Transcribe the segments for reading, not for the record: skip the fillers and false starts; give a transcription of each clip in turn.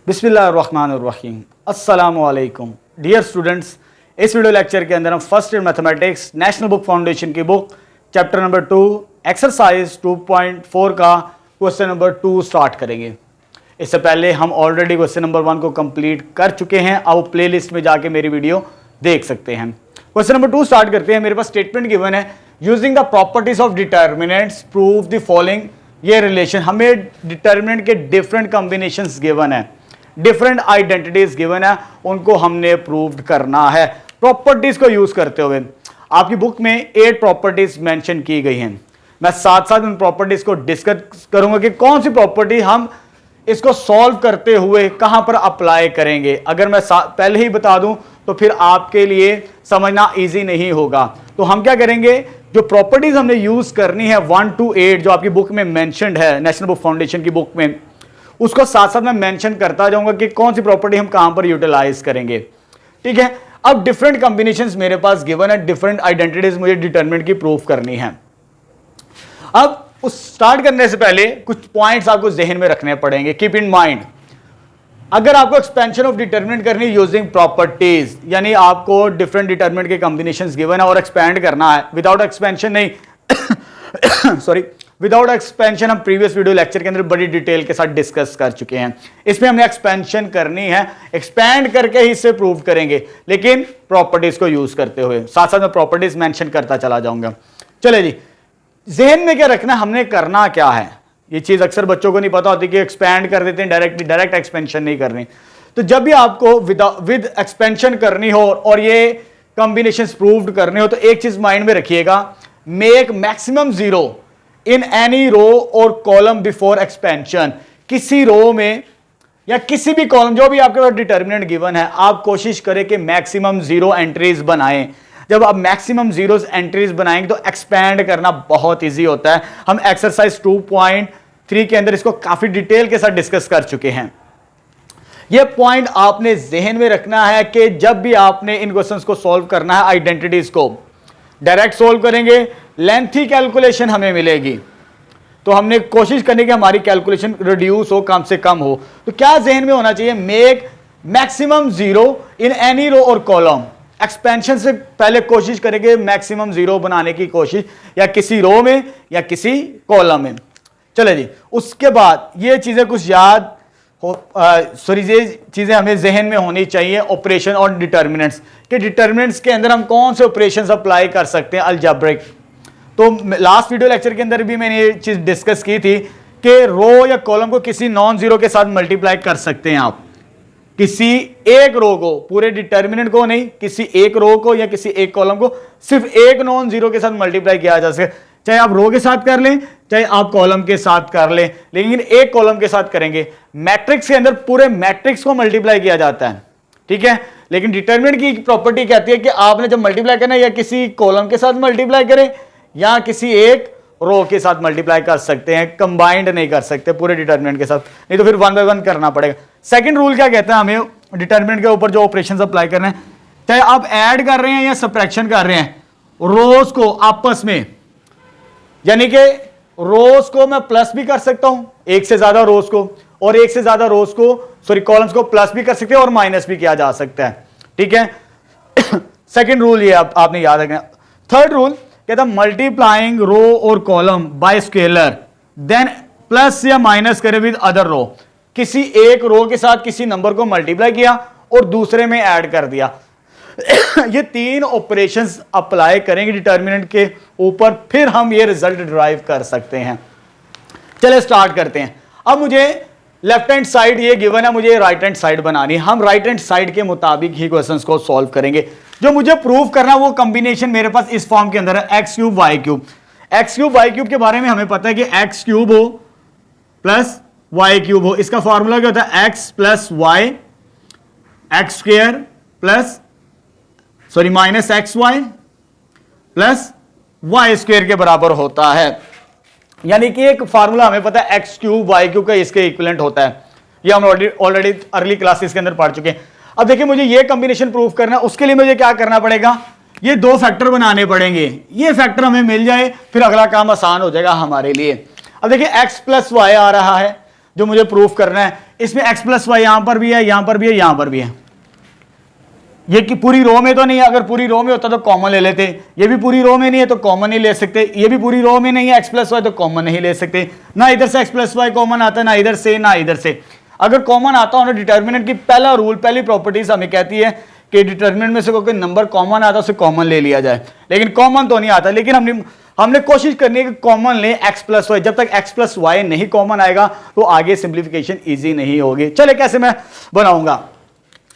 बिस्मिल्लाहिर्रहमानिर्रहीम। अस्सलामुअलैकुम dear students, इस वीडियो लेक्चर के अंदर हम first year mathematics national book foundation की बुक चैप्टर नंबर 2 एक्सरसाइज 2.4 का क्वेश्चन नंबर 2 स्टार्ट करेंगे। इससे पहले हम ऑलरेडी क्वेश्चन नंबर 1 को कंप्लीट कर चुके हैं। आप प्ले लिस्ट में जाके मेरी वीडियो देख सकते हैं। क्वेश्चन नंबर 2 स्टार्ट करते हैं। मेरे पास स्टेटमेंट गिवन है, using the properties of determinants prove the following. ये रिलेशन, हमें डिटर्मिनेंट के डिफरेंट कॉम्बिनेशंस गिवन है, डिफरेंट आइडेंटिटीज गिवन है, उनको हमने प्रूव करना है प्रॉपर्टीज को यूज करते हुए। आपकी बुक में 8 प्रॉपर्टीज मेंशन की गई हैं। मैं साथ साथ उन प्रॉपर्टीज को डिस्कस करूंगा कि कौन सी प्रॉपर्टी हम इसको सॉल्व करते हुए कहां पर अप्लाई करेंगे। अगर मैं पहले ही बता दूं तो फिर आपके लिए समझना इजी नहीं होगा। तो हम क्या करेंगे, जो प्रॉपर्टीज हमने यूज करनी है 1 to 8 जो आपकी बुक में मेंशन्ड है, नेशनल बुक फाउंडेशन की बुक में, उसको साथ साथ मैं मेंशन करता जाऊंगा कि कौन सी प्रॉपर्टी हम कहां पर यूटिलाइज करेंगे। ठीक है, अब डिफरेंट कॉम्बिनेशंस मेरे पास गिवन है, डिफरेंट आइडेंटिटीज मुझे डिटरमिनेंट की प्रूफ करनी है। अब उस स्टार्ट करने से पहले कुछ पॉइंट्स आपको जहन में रखने पड़ेंगे। कीप इन माइंड, अगर आपको एक्सपेंशन ऑफ डिटरमिनेंट करनी है यूजिंग प्रॉपर्टीज, यानी आपको डिफरेंट डिटरमिनेंट के कॉम्बिनेशंस गिवन है और एक्सपेंड करना है, विदाउट एक्सपेंशन नहीं सॉरी विदाउट एक्सपेंशन हम प्रीवियस वीडियो लेक्चर के अंदर बड़ी डिटेल के साथ डिस्कस कर चुके हैं। इसमें हमने एक्सपेंशन करनी है, एक्सपैंड करके ही इसे प्रूव करेंगे, लेकिन प्रॉपर्टीज को यूज करते हुए। साथ साथ मैं प्रॉपर्टीज मेंशन करता चला जाऊंगा। चले जी, जहन में क्या रखना, हमने करना क्या है। ये चीज अक्सर बच्चों को नहीं पता होती कि एक्सपैंड कर देते हैं डायरेक्ट एक्सपेंशन नहीं करनी। तो जब भी आपको विद एक्सपेंशन करनी हो और ये कॉम्बिनेशंस प्रूव्ड करने हो, तो एक चीज माइंड में रखिएगा, make maximum 0 in any row और कॉलम बिफोर एक्सपेंशन। किसी रो में या किसी भी कॉलम, जो भी आपके पास डिटर्मिनेंट गिवन है, आप कोशिश करें कि मैक्सिमम 0 एंट्रीज बनाएं। जब आप मैक्सिमम 0 एंट्रीज बनाएंगे तो एक्सपैंड करना बहुत इजी होता है। हम एक्सरसाइज 2.3 के अंदर इसको काफी डिटेल के साथ डिस्कस कर चुके हैं। यह पॉइंट आपने जहन में रखना है कि जब भी आपने इन क्वेश्चंस को सॉल्व करना है, आइडेंटिटीज को डायरेक्ट सोल्व करेंगे, लेंथी कैलकुलेशन हमें मिलेगी, तो हमने कोशिश करनी कि हमारी कैलकुलेशन रिड्यूस हो, कम से कम हो। तो क्या जहन में होना चाहिए, make maximum 0 in any row और कॉलम। एक्सपेंशन से पहले कोशिश करेंगे मैक्सिमम 0 बनाने की कोशिश, या किसी रो में या किसी कॉलम में। चले जी, उसके बाद ये चीजें कुछ याद हो, ये चीजें हमें जहन में होनी चाहिए। ऑपरेशन और डिटर्मिनेंट्स के, डिटर्मिनेंट्स के अंदर हम कौन से ऑपरेशंस अप्लाई कर सकते हैं अलजेब्रिक। तो लास्ट वीडियो लेक्चर के अंदर भी मैंने ये चीज डिस्कस की थी कि रो या कॉलम को किसी नॉन जीरो के साथ मल्टीप्लाई कर सकते हैं आप। किसी एक रो को, पूरे डिटर्मिनेंट को नहीं, किसी एक रो को या किसी एक कॉलम को सिर्फ एक नॉन जीरो के साथ मल्टीप्लाई किया जा सके। चाहे आप रो के साथ कर लें, चाहे आप कॉलम के साथ कर लें, लेकिन एक कॉलम के साथ करेंगे। मैट्रिक्स के अंदर पूरे मैट्रिक्स को मल्टीप्लाई किया जाता है, ठीक है। लेकिन डिटरमिनेंट की प्रॉपर्टी कहती है कि आपने जब मल्टीप्लाई करना है, या किसी कॉलम के साथ मल्टीप्लाई करें या किसी एक रो के साथ मल्टीप्लाई कर सकते हैं, कंबाइंड नहीं कर सकते पूरे डिटरमिनेंट के साथ, नहीं तो फिर 1 by 1 करना पड़ेगा। सेकंड रूल क्या कहता है, हमें डिटरमिनेंट के ऊपर जो ऑपरेशंस अप्लाई करना है, चाहे आप ऐड कर रहे हैं या सब्ट्रैक्शन कर रहे हैं, रोज को आपस में, यानी कि रोज को मैं प्लस भी कर सकता हूं, एक से ज्यादा रोज को, और एक से ज्यादा रोज को, सॉरी कॉलम्स को प्लस भी कर सकते हैं और माइनस भी किया जा सकता है, ठीक है। सेकंड रूल ये आपने याद रखना। थर्ड रूल कहता है मल्टीप्लाइंग रो और column by scalar, then plus या माइनस करें विद अदर रो। किसी एक रो के साथ किसी नंबर को मल्टीप्लाई किया और दूसरे में ऐड कर दिया। ये 3 ऑपरेशंस अप्लाई करेंगे डिटर्मिनेंट के ऊपर, फिर हम ये रिजल्ट डिराइव कर सकते हैं। चले स्टार्ट करते हैं। अब मुझे लेफ्ट हैंड साइड ये गिवन है, मुझे राइट हैंड साइड बनानी है। हम राइट हैंड साइड के मुताबिक ही क्वेश्चंस को सॉल्व करेंगे। जो मुझे प्रूव करना वो कॉम्बिनेशन मेरे पास इस फॉर्म के अंदर है, x³ y³ x³ y³ के बारे में हमें पता है कि x³ हो प्लस y³ हो। इसका फॉर्मूला क्या होता है, x plus y x² plus minus xy plus y² के बराबर होता है। यानी कि एक फार्मूला हमें पता है x³ y³ का इसके इक्विवेलेंट होता है। ये हम ऑलरेडी अर्ली क्लासेस के अंदर पढ़ चुके हैं। अब देखिए, मुझे ये कॉम्बिनेशन प्रूफ करना है, उसके लिए मुझे क्या करना पड़ेगा, ये 2 फैक्टर बनाने पड़ेंगे। ये फैक्टर हमें मिल जाए, फिर अगला काम आसान हो जाएगा हमारे लिए। अब देखिए x प्लस y आ रहा है, जो मुझे प्रूफ करना है। इसमें x प्लस वाई यहां पर भी है, यहां पर भी है, यहां पर भी है। ये कि पूरी रो में तो नहीं है, अगर पूरी रो में होता तो कॉमन ले लेते। ये भी पूरी रो में नहीं है तो कॉमन नहीं ले सकते। ये भी पूरी रो में नहीं है x प्लस वाई तो कॉमन नहीं ले सकते। ना इधर से x प्लस वाई कॉमन आता है, ना इधर से, ना इधर से। अगर कॉमन आता हो ना, डिटर्मिनेंट की पहला रूल, पहली प्रॉपर्टीज हमें कहती है कि डिटर्मिनेंट में से कोई नंबर कॉमन आता है उसे कॉमन ले लिया जाए। लेकिन कॉमन तो नहीं आता, लेकिन हमने कोशिश करनी है कि कॉमन ले x प्लस वाई। जब तक x प्लस वाई नहीं कॉमन आएगा तो आगे सिंप्लीफिकेशन ईजी नहीं होगी। चले कैसे मैं बनाऊंगा,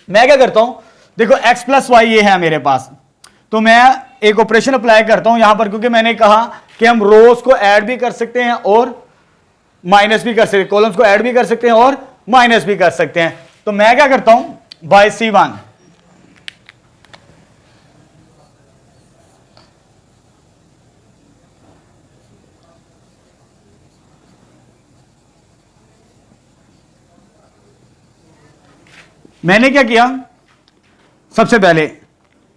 मैं क्या करता हूं, देखो x प्लस वाई ये है मेरे पास, तो मैं एक ऑपरेशन अप्लाई करता हूं यहां पर, क्योंकि मैंने कहा कि हम रोज को ऐड भी कर सकते हैं और माइनस भी कर सकते हैं, कॉलम्स को ऐड भी कर सकते हैं और माइनस भी कर सकते हैं। तो मैं क्या करता हूं, बाय C1 मैंने क्या किया, सबसे पहले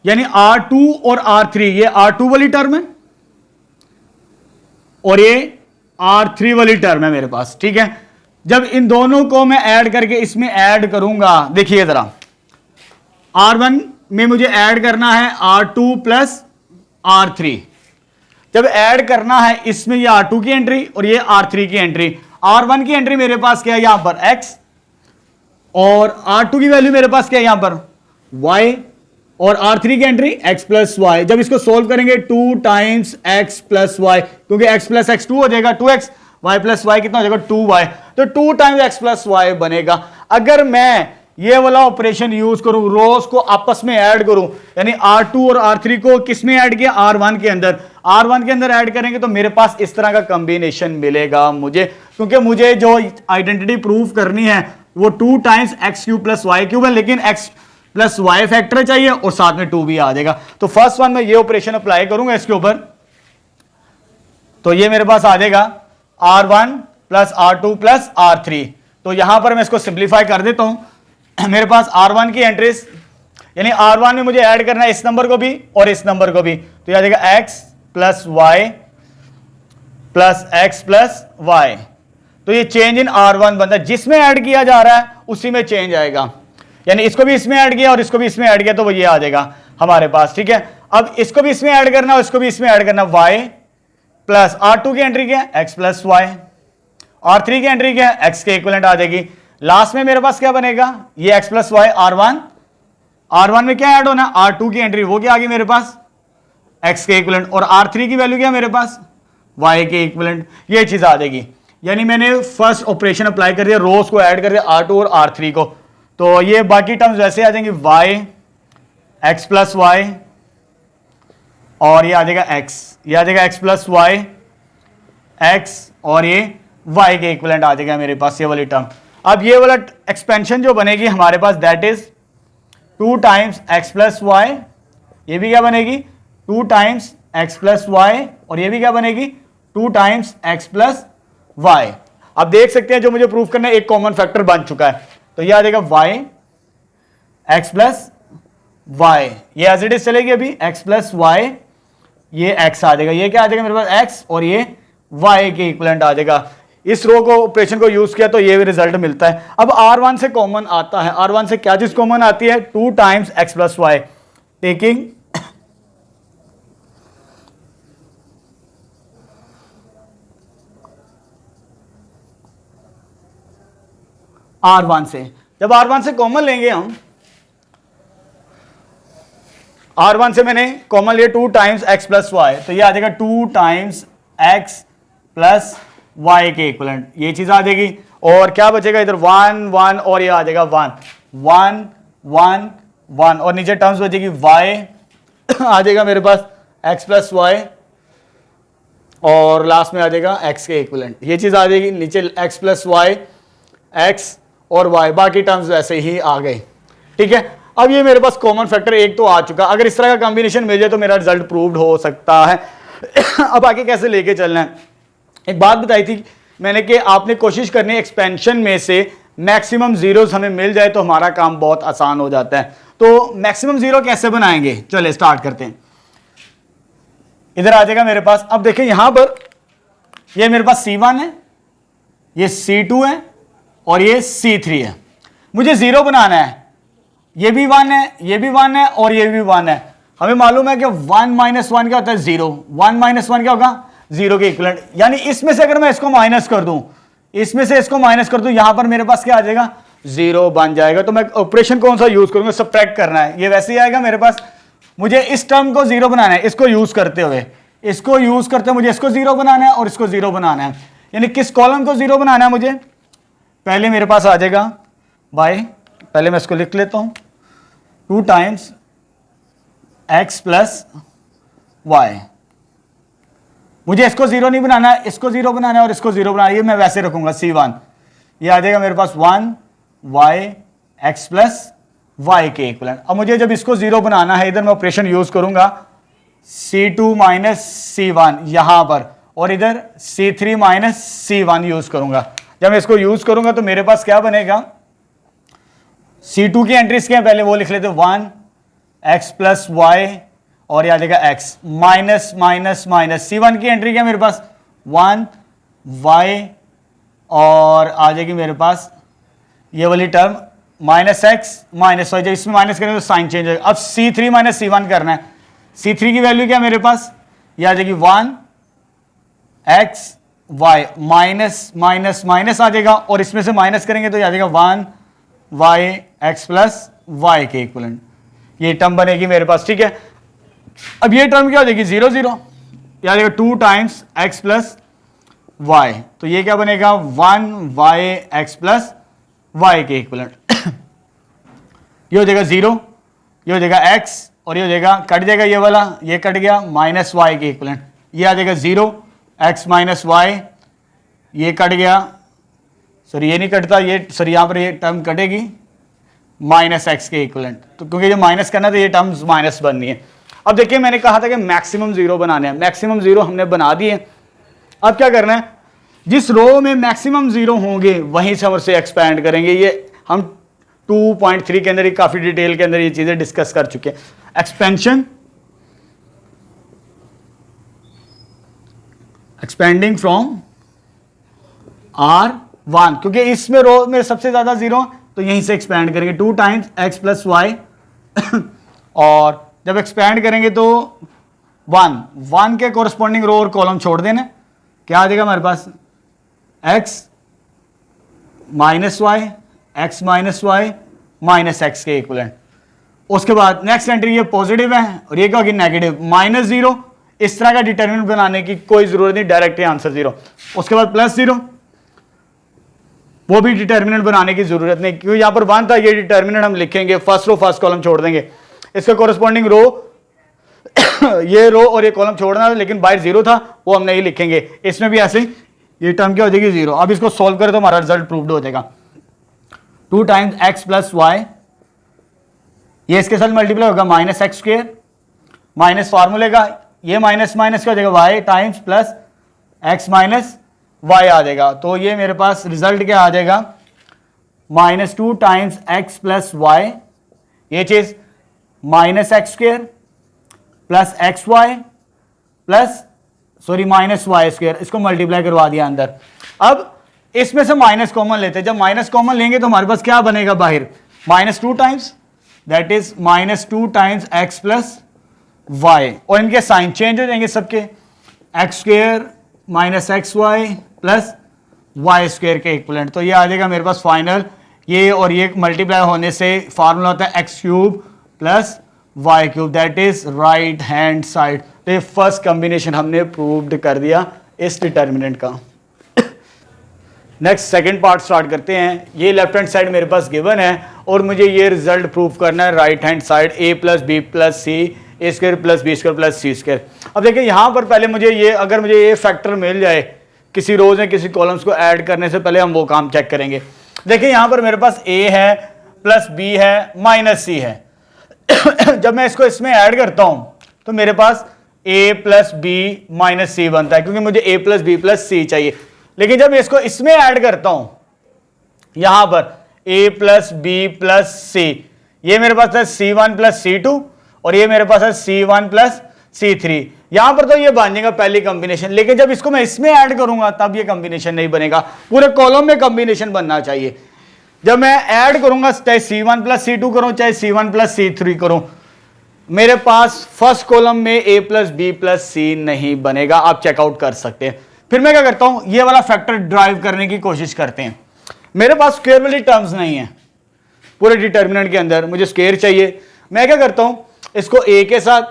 यानी R2 और R3, ये R2 वाली टर्म है और ये R3 वाली टर्म है मेरे पास, ठीक है। जब इन दोनों को मैं ऐड करके इसमें ऐड करूंगा, देखिए जरा, R1 में मुझे ऐड करना है R2 प्लस R3। जब ऐड करना है इसमें ये R2 की एंट्री और ये R3 की एंट्री। R1 की एंट्री मेरे पास क्या है यहां पर x, और R2 की वैल्यू मेरे पास क्या है यहां पर y, और R3 की एंट्री x प्लस वाई। जब इसको सोल्व करेंगे 2 टाइम्स x प्लस वाई, क्योंकि x प्लस x 2 हो जाएगा 2x, y प्लस वाई कितना हो जाएगा 2y, तो 2 टाइम्स x प्लस वाई बनेगा। अगर मैं ये वाला ऑपरेशन यूज करूं, रोज को आपस में ऐड करूं, यानी R2 और R3 को किस में ऐड किया, R1 के अंदर, R1 के अंदर ऐड करेंगे तो मेरे पास इस तरह का कॉम्बिनेशन मिलेगा मुझे, क्योंकि मुझे जो आइडेंटिटी प्रूव करनी है वो 2 times x cube plus y cube है, लेकिन x प्लस वाई फैक्टर चाहिए और साथ में 2 भी आ जाएगा। तो फर्स्ट वन में ये ऑपरेशन अप्लाई करूंगा इसके ऊपर, तो ये मेरे पास आ जाएगा R1 plus R2 plus R3। तो यहां पर मैं इसको सिंप्लीफाई कर देता हूं। मेरे पास R1 की एंट्रीज, यानी R1 में मुझे ऐड करना है इस नंबर को भी और इस नंबर को भी, तो यह आ जाएगा x plus y plus x plus y. तो ये चेंज इन R1 बनता है, जिसमें ऐड किया जा रहा है उसी में चेंज आएगा, यानी इसको भी इसमें ऐड किया और इसको भी इसमें ऐड किया तो वो ये आ जाएगा हमारे पास, ठीक है। अब इसको भी इसमें ऐड करना और इसको भी इसमें ऐड करना, y प्लस R2 की एंट्री क्या है x प्लस वाई, R3 की एंट्री क्या है x के इक्विवेलेंट आ जाएगी। लास्ट में मेरे पास क्या बनेगा, ये x प्लस वाई R1 में क्या ऐड होना, R2 की एंट्री, वो क्या आ गई मेरे पास x के इक्विवेलेंट, और R3 की वैल्यू क्या मेरे पास y के इक्विवेलेंट, ये चीज आ जाएगी। यानी मैंने फर्स्ट ऑपरेशन अप्लाई कर दिया, रोज को ऐड कर दिया R2 और R3 को, तो ये बाकी टर्म्स वैसे आ जाएंगे y x प्लस वाई और ये आ जाएगा x, ये आ जाएगा x प्लस वाई x और ये y के इक्विवेलेंट आ जाएगा मेरे पास ये वाली टर्म। अब ये वाला एक्सपेंशन जो बनेगी हमारे पास, that is 2 times x plus y, ये भी क्या बनेगी 2 टाइम्स x प्लस वाई, और ये भी क्या बनेगी 2 टाइम्स x प्लस वाई। अब देख सकते हैं जो मुझे प्रूफ करना है एक कॉमन फैक्टर बन चुका है, तो ये आ जाएगा y x प्लस वाई, ये एज इट इज चलेगी अभी x प्लस वाई, ये x आ जाएगा, ये क्या आ जाएगा मेरे पास x और ये y के इक्विवेलेंट आ जाएगा। इस रो को ऑपरेशन को यूज किया तो ये रिजल्ट मिलता है। अब R1 से कॉमन आता है, R1 से क्या चीज कॉमन आती है, 2 times x plus y, taking R1 से, जब R1 से कॉमन लेंगे हम, R1 से मैंने कॉमन लिया 2 टाइम्स x प्लस वाई, तो ये आ जाएगा 2 टाइम्स x प्लस वाई के इक्विवेलेंट, ये चीज आ जाएगी। और क्या बचेगा इधर 1 1 और ये आ जाएगा 1 1 1 1 और नीचे टर्म्स बचेगी y आ जाएगा मेरे पास x प्लस वाई और लास्ट में आ जाएगा x के इक्विवेलेंट, ये चीज आ जाएगी नीचे x प्लस वाई x और y, बाकी टर्म्स वैसे ही आ गए, ठीक है। अब ये मेरे पास कॉमन फैक्टर एक तो आ चुका, अगर इस तरह का कॉम्बिनेशन मिल जाए तो मेरा रिजल्ट प्रूव्ड हो सकता है। अब आगे कैसे लेके चलना है, एक बात बताई थी मैंने कि आपने कोशिश करनी है एक्सपेंशन में से मैक्सिमम जीरोस हमें मिल जाए तो हमारा काम बहुत आसान हो जाता है। तो मैक्सिमम जीरो कैसे बनाएंगे, चले स्टार्ट करते हैं। इधर आ जाएगा मेरे पास, अब देखें यहां पर ये मेरे पास C1 है, ये C2 है और ये C3 है। मुझे 0 बनाना है, ये भी 1 है, ये भी 1 है और ये भी 1 है। हमें मालूम है कि 1 माइनस 1 क्या होता है 0, 1 माइनस 1 क्या होगा 0 के इक्विवेलेंट। यानी इसमें से अगर मैं इसको माइनस कर दूं, इसमें से इसको माइनस कर दूं, यहां पर मेरे पास क्या आ जाएगा 0 बन जाएगा। तो मैं ऑपरेशन कौन सा यूज करूंगा, सब्ट्रैक्ट करना है, ये वैसे ही आएगा मेरे पास। मुझे इस टर्म को 0 बनाना है, इसको यूज करते हुए, इसको यूज करते हुए मुझे इसको 0 बनाना है और इसको 0 बनाना है। यानी किस कॉलम को 0 बनाना है मुझे, पहले मेरे पास आ जाएगा बाय, पहले मैं इसको लिख लेता हूं 2 टाइम्स x प्लस वाई। मुझे इसको 0 नहीं बनाना है, इसको 0 बनाना है और इसको 0 बनाना है, ये मैं वैसे रखूंगा C1। ये आ जाएगा मेरे पास 1 y x प्लस वाई के इक्विवेलेंट। अब मुझे जब इसको 0 बनाना है, इधर मैं ऑपरेशन यूज करूंगा C2 माइनस C1 यहां पर, और इधर C3 माइनस C1 यूज करूंगा। जब मैं इसको यूज करूंगा तो मेरे पास क्या बनेगा, C2 की एंट्रीज क्या है पहले वो लिख लेते, 1 x प्लस वाई और यह आ जाएगा x minus minus minus. C1 की एंट्री क्या है मेरे पास 1 y और आ जाएगी मेरे पास ये वाली term minus x minus y. जब इसमें माइनस करेंगे तो साइन चेंज होगा। अब C3 माइनस C1 करना है, C3 की वैल्यू क्या है मेरे पास, ये आ जाएगी 1 x y minus minus minus आ जाएगा और इसमें से माइनस करेंगे तो ये आ जाएगा 1 y x प्लस वाई के इक्विवेलेंट। ये टर्म बनेगी मेरे पास, ठीक है। अब ये टर्म क्या हो जाएगी 0 0, ये आ जाएगा 2 टाइम्स x प्लस वाई। तो ये क्या बनेगा 1 y x प्लस वाई के इक्विवेलेंट। ये हो जाएगा 0, ये हो जाएगा x और ये हो जाएगा, कट जाएगा ये वाला, ये कट गया, माइनस वाई के इक्विवेलेंट। ये आ जाएगा 0 x माइनस वाई, ये कट गया, सॉरी ये नहीं कटता, ये सॉरी यहां पर ये टर्म कटेगी माइनस एक्स के इक्विवेलेंट। तो क्योंकि जब माइनस करना तो ये टर्म्स माइनस बननी है। अब देखिए मैंने कहा था कि मैक्सिमम 0 बनाने हैं, मैक्सिमम 0 हमने बना दिए। अब क्या करना है, जिस रो में मैक्सिमम 0 होंगे वहीं से हम उसे एक्सपैंड करेंगे। ये हम 2.3 के अंदर काफी डिटेल के अंदर ये चीजें डिस्कस कर चुके हैं। एक्सपेंशन, एक्सपेंडिंग फ्रॉम R1, क्योंकि इसमें रो में सबसे ज्यादा 0 तो यहीं से एक्सपैंड करेंगे 2 टाइम्स x प्लस वाई। और जब एक्सपैंड करेंगे तो 1 के कोरस्पॉन्डिंग रो और कॉलम छोड़ देना, क्या आ जाएगा हमारे पास x minus y, x minus y minus x के इक्विवेलेंट। उसके बाद नेक्स्ट एंट्री ये पॉजिटिव है और ये क्या होगी नेगेटिव, माइनस 0। इस तरह का डिटर्मिनेंट बनाने की कोई जरूरत नहीं, डायरेक्ट आंसर 0। उसके बाद प्लस 0, वो भी डिटर्मिनेंट बनाने की जरूरत नहीं, क्योंकि यहां पर 1 था, ये डिटर्मिनेंट हम लिखेंगे फर्स्ट रो फर्स्ट कॉलम छोड़ देंगे। इसका कोरस्पॉन्डिंग रो ये रो और ये कॉलम छोड़ना था, लेकिन बाहर 0 था, वो हम नहीं लिखेंगे। इसमें भी ऐसे ये टर्म क्या हो जाएगी 0। अब इसको सॉल्व करें तो हमारा रिजल्ट प्रूव्ड हो जाएगा 2 टाइम्स x प्लस वाई, ये इसके साथ मल्टीप्लाई होगा माइनस एक्स स्क्वायर, माइनस फार्मूले का ये माइनस माइनस क्या हो जाएगा y times plus x minus y आ जाएगा। तो ये मेरे पास रिजल्ट क्या आ जाएगा minus 2 times x plus y, ये चीज minus x square plus x y plus sorry minus y square, इसको मल्टीप्लाई करवा दिया अंदर। अब इसमें से माइनस कॉमन लेते हैं, जब माइनस कॉमन लेंगे तो हमारे पास क्या बनेगा बाहर minus 2 times, that is minus 2 times x plus y, और इनके साइन चेंज हो जाएंगे सबके, x square minus x y plus y square के इक्विवेलेंट। तो ये आ जाएगा मेरे पास फाइनल, ये और ये मल्टीप्लाई होने से फार्मूला होता है x cube plus y cube, that is right hand side. तो ये फर्स्ट कॉम्बिनेशन हमने प्रूव्ड कर दिया इस डिटर्मिनेंट का। नेक्स्ट सेकंड पार्ट स्टार्ट करते हैं। ये लेफ्ट हैंड साइड मेरे पास गिवन है और मुझे ये रिजल्ट प्रूव करना है right hand side, a plus b plus c a square plus b square plus c square. अब देखिए यहाँ पर पहले मुझे ये, अगर मुझे ये फैक्टर मिल जाए किसी रोज में किसी कॉलम्स को ऐड करने से पहले हम वो काम चेक करेंगे। देखिए यहाँ पर मेरे पास a है प्लस b है माइनस c है। जब मैं इसको इसमें ऐड करता हूं तो मेरे पास a प्लस बी माइनस सी बनता है, क्योंकि मुझे a प्लस बी प्लस सी चाहिए। लेकिन जब मैं इसको इसमें ऐड करता हूं यहां पर a प्लस बी प्लस सी, ये मेरे पास है c1 प्लस c2 और ये मेरे पास है c1 प्लस C3। यहां पर तो ये बन जाएगा पहली कॉम्बिनेशन, लेकिन जब इसको मैं इसमें ऐड करूंगा तब ये कॉम्बिनेशन नहीं बनेगा, पूरे कॉलम में कॉम्बिनेशन बनना चाहिए। जब मैं ऐड करूंगा चाहे C1 प्लस C2 करूं चाहे C1 प्लस C3 करूं, मेरे पास फर्स्ट कॉलम में A plus B plus C नहीं बनेगा, आप चेकआउट कर सकते हैं। फिर मैं क्या करता हूं, ये वाला फैक्टर ड्राइव करने की कोशिश करते हैं। मेरे पास स्क्वायर वाली टर्म्स नहीं है पूरे डिटर्मिनेंट के अंदर, मुझे स्क्वायर चाहिए। मैं क्या करता हूं, इसको A के साथ,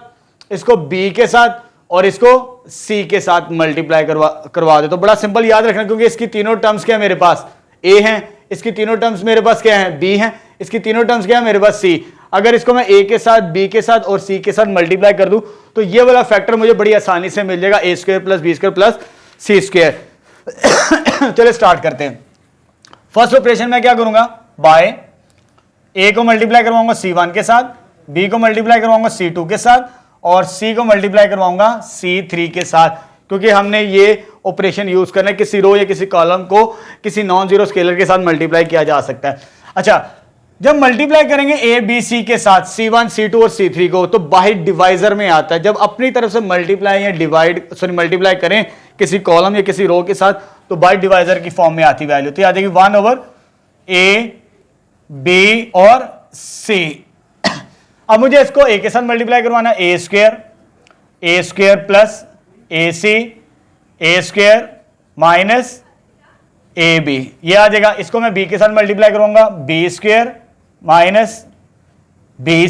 इसको B के साथ और इसको C के साथ मल्टीप्लाई करवा दे। तो बड़ा सिंपल याद रखना, क्योंकि इसकी तीनों टर्म्स क्या है मेरे पास, A हैं, इसकी तीनों टर्म्स मेरे पास क्या है, B हैं, इसकी तीनों टर्म्स क्या है मेरे पास C। अगर इसको मैं A के साथ, B के साथ और C के साथ मल्टीप्लाई कर दूं तो ये वाला फैक्टर मुझे बड़ी आसानी से मिल जाएगा, A square plus B square plus C square. चलिए स्टार्ट करते हैं। फर्स्ट ऑपरेशन में क्या करूंगा, बाय A को मल्टीप्लाई करवाऊंगा C1 के साथ, B को मल्टीप्लाई करवाऊंगा C2 के साथ और C को मल्टीप्लाई करवाऊंगा C3 के साथ, क्योंकि हमने ये ऑपरेशन यूज करना है, किसी रो या किसी कॉलम को किसी नॉन जीरो स्केलर के साथ मल्टीप्लाई किया जा सकता है। अच्छा, जब मल्टीप्लाई करेंगे A B C के साथ C1 C2 और C3 को, तो बाय डिवाइजर में आता है। जब अपनी तरफ से मल्टीप्लाई या मल्टीप्लाई करें किसी कॉलम या किसी रो के साथ, तो बाय डिवाइजर की फॉर्म में आती वैल्यू, तो आ जाएगी 1 ओवर A B और C। अब मुझे इसको A के साथ मल्टीप्लाई करवाना है, A square plus AC square minus AB, ये आ जाएगा। इसको मैं B के साथ मल्टीप्लाई करूंगा, B square minus B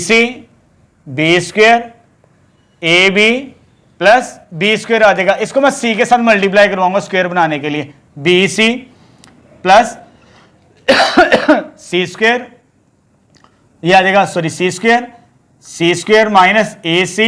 square AB plus B square आ जाएगा। इसको मैं C के साथ मल्टीप्लाई करवाऊंगा स्क्वायर बनाने के लिए, BC प्लस C स्क्वायर, ये आ जाएगा, sorry C square minus AC,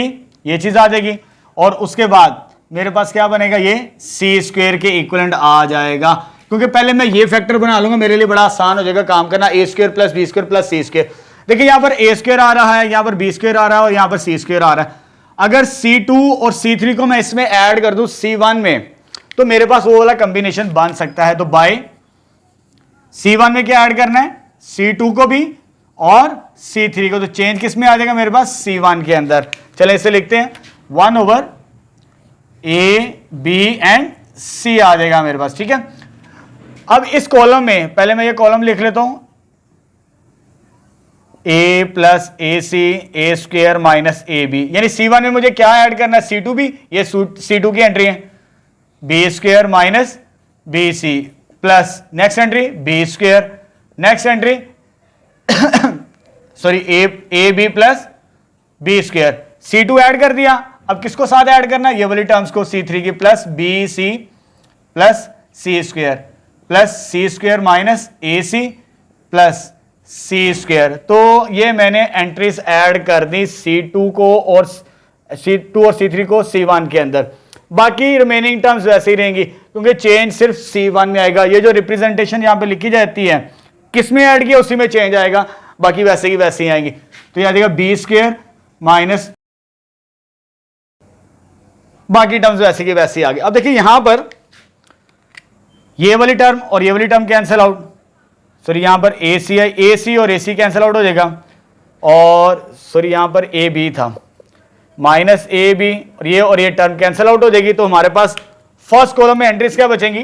ये चीज आ जाएगी। और उसके बाद मेरे पास क्या बनेगा, ये C स्क्वायर के इक्विवेलेंट आ जाएगा, क्योंकि पहले मैं ये फैक्टर बना लूंगा, मेरे लिए बड़ा आसान हो जाएगा काम करना। A square plus B square plus C square, देखिए यहां पर A स्क्वायर आ रहा है, यहां पर B स्क्वायर आ रहा है और यहां पर C स्क्वायर आ रहा है। अगर C2 और C3 को मैं इसमें ऐड कर दूं C1 में, तो मेरे पास वो वाला कॉम्बिनेशन बन सकता है। तो बाय C1 में क्या ऐड करना है, C2 को भी और C3 को, तो चेंज किस में आ जाएगा मेरे पास, C1 के अंदर। चले इसे लिखते हैं, 1 over A B and C आ जाएगा मेरे पास, ठीक है। अब इस कॉलम में पहले मैं ये कॉलम लिख लेता हूं, A plus AC square minus AB, यानी C1 में मुझे क्या ऐड करना है, C2 भी, ये C2 की एंट्री है, B square minus BC plus next entry B square, next entry sorry AB plus B square, C2 add कर दिया। अब किसको साथ ऐड करना है, ये वाली टर्म्स को, C3 की, plus BC plus C square plus C square minus AC plus C square. तो ये मैंने एंट्रीज ऐड कर दी C2 और C3 को C1 के अंदर। बाकी रिमेनिंग टर्म्स वैसे ही रहेंगी, क्योंकि चेंज सिर्फ C1 में आएगा। ये जो रिप्रेजेंटेशन यहां पे लिखी जाती है, किसमें ऐड किया उसी में चेंज आएगा, बाकी वैसे की वैसे ही आएंगी। तो यह आ जाएगा B स्क्वायर माइनस, बाकी टर्म्स वैसे की वैसे ही आ गए। अब देखिए यहां पर ये वाली टर्म और ये वाली टर्म कैंसिल आउट, सॉरी यहां पर AC और AC कैंसिल आउट हो जाएगा, और सॉरी यहां पर AB था, माइनस AB और ये टर्म कैंसिल आउट हो जाएगी। तो हमारे पास फर्स्ट कॉलम में एंट्रीज क्या बचेंगी,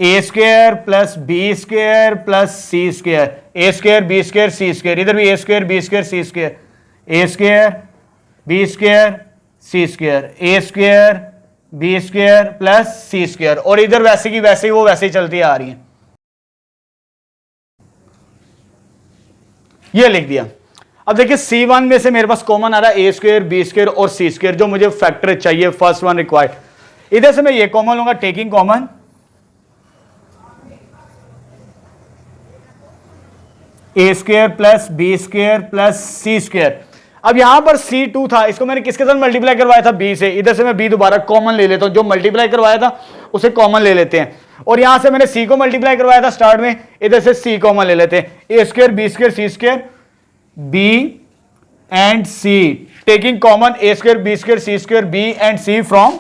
A square plus B square plus C square, A square B square C square, इधर भी A square B square C square, A square B square C square, A square B square plus C square, और इधर वैसे की वैसे ही वो वैसे ही चलती आ रही है। ये लिख दिया। अब देखिए C1 में से मेरे पास कॉमन आ रहा है A स्क्वायर B स्क्वायर और C स्क्वायर, जो मुझे फैक्टर चाहिए, फर्स्ट वन रिक्वायर्ड। इधर से मैं ये कॉमन लूंगा, taking common A square plus B square plus C square. अब यहां पर C2 था, इसको मैंने किसके साथ मल्टीप्लाई करवाया था, B से। इधर से मैं B दोबारा कॉमन ले लेता हूं, जो मल्टीप्लाई करवाया था उसे कॉमन ले लेते हैं। और यहां से मैंने C को मल्टीप्लाई करवाया था स्टार्ट में, इधर से C कॉमन ले लेते हैं, A square B square C square, B and C taking common A square B square C square B and C from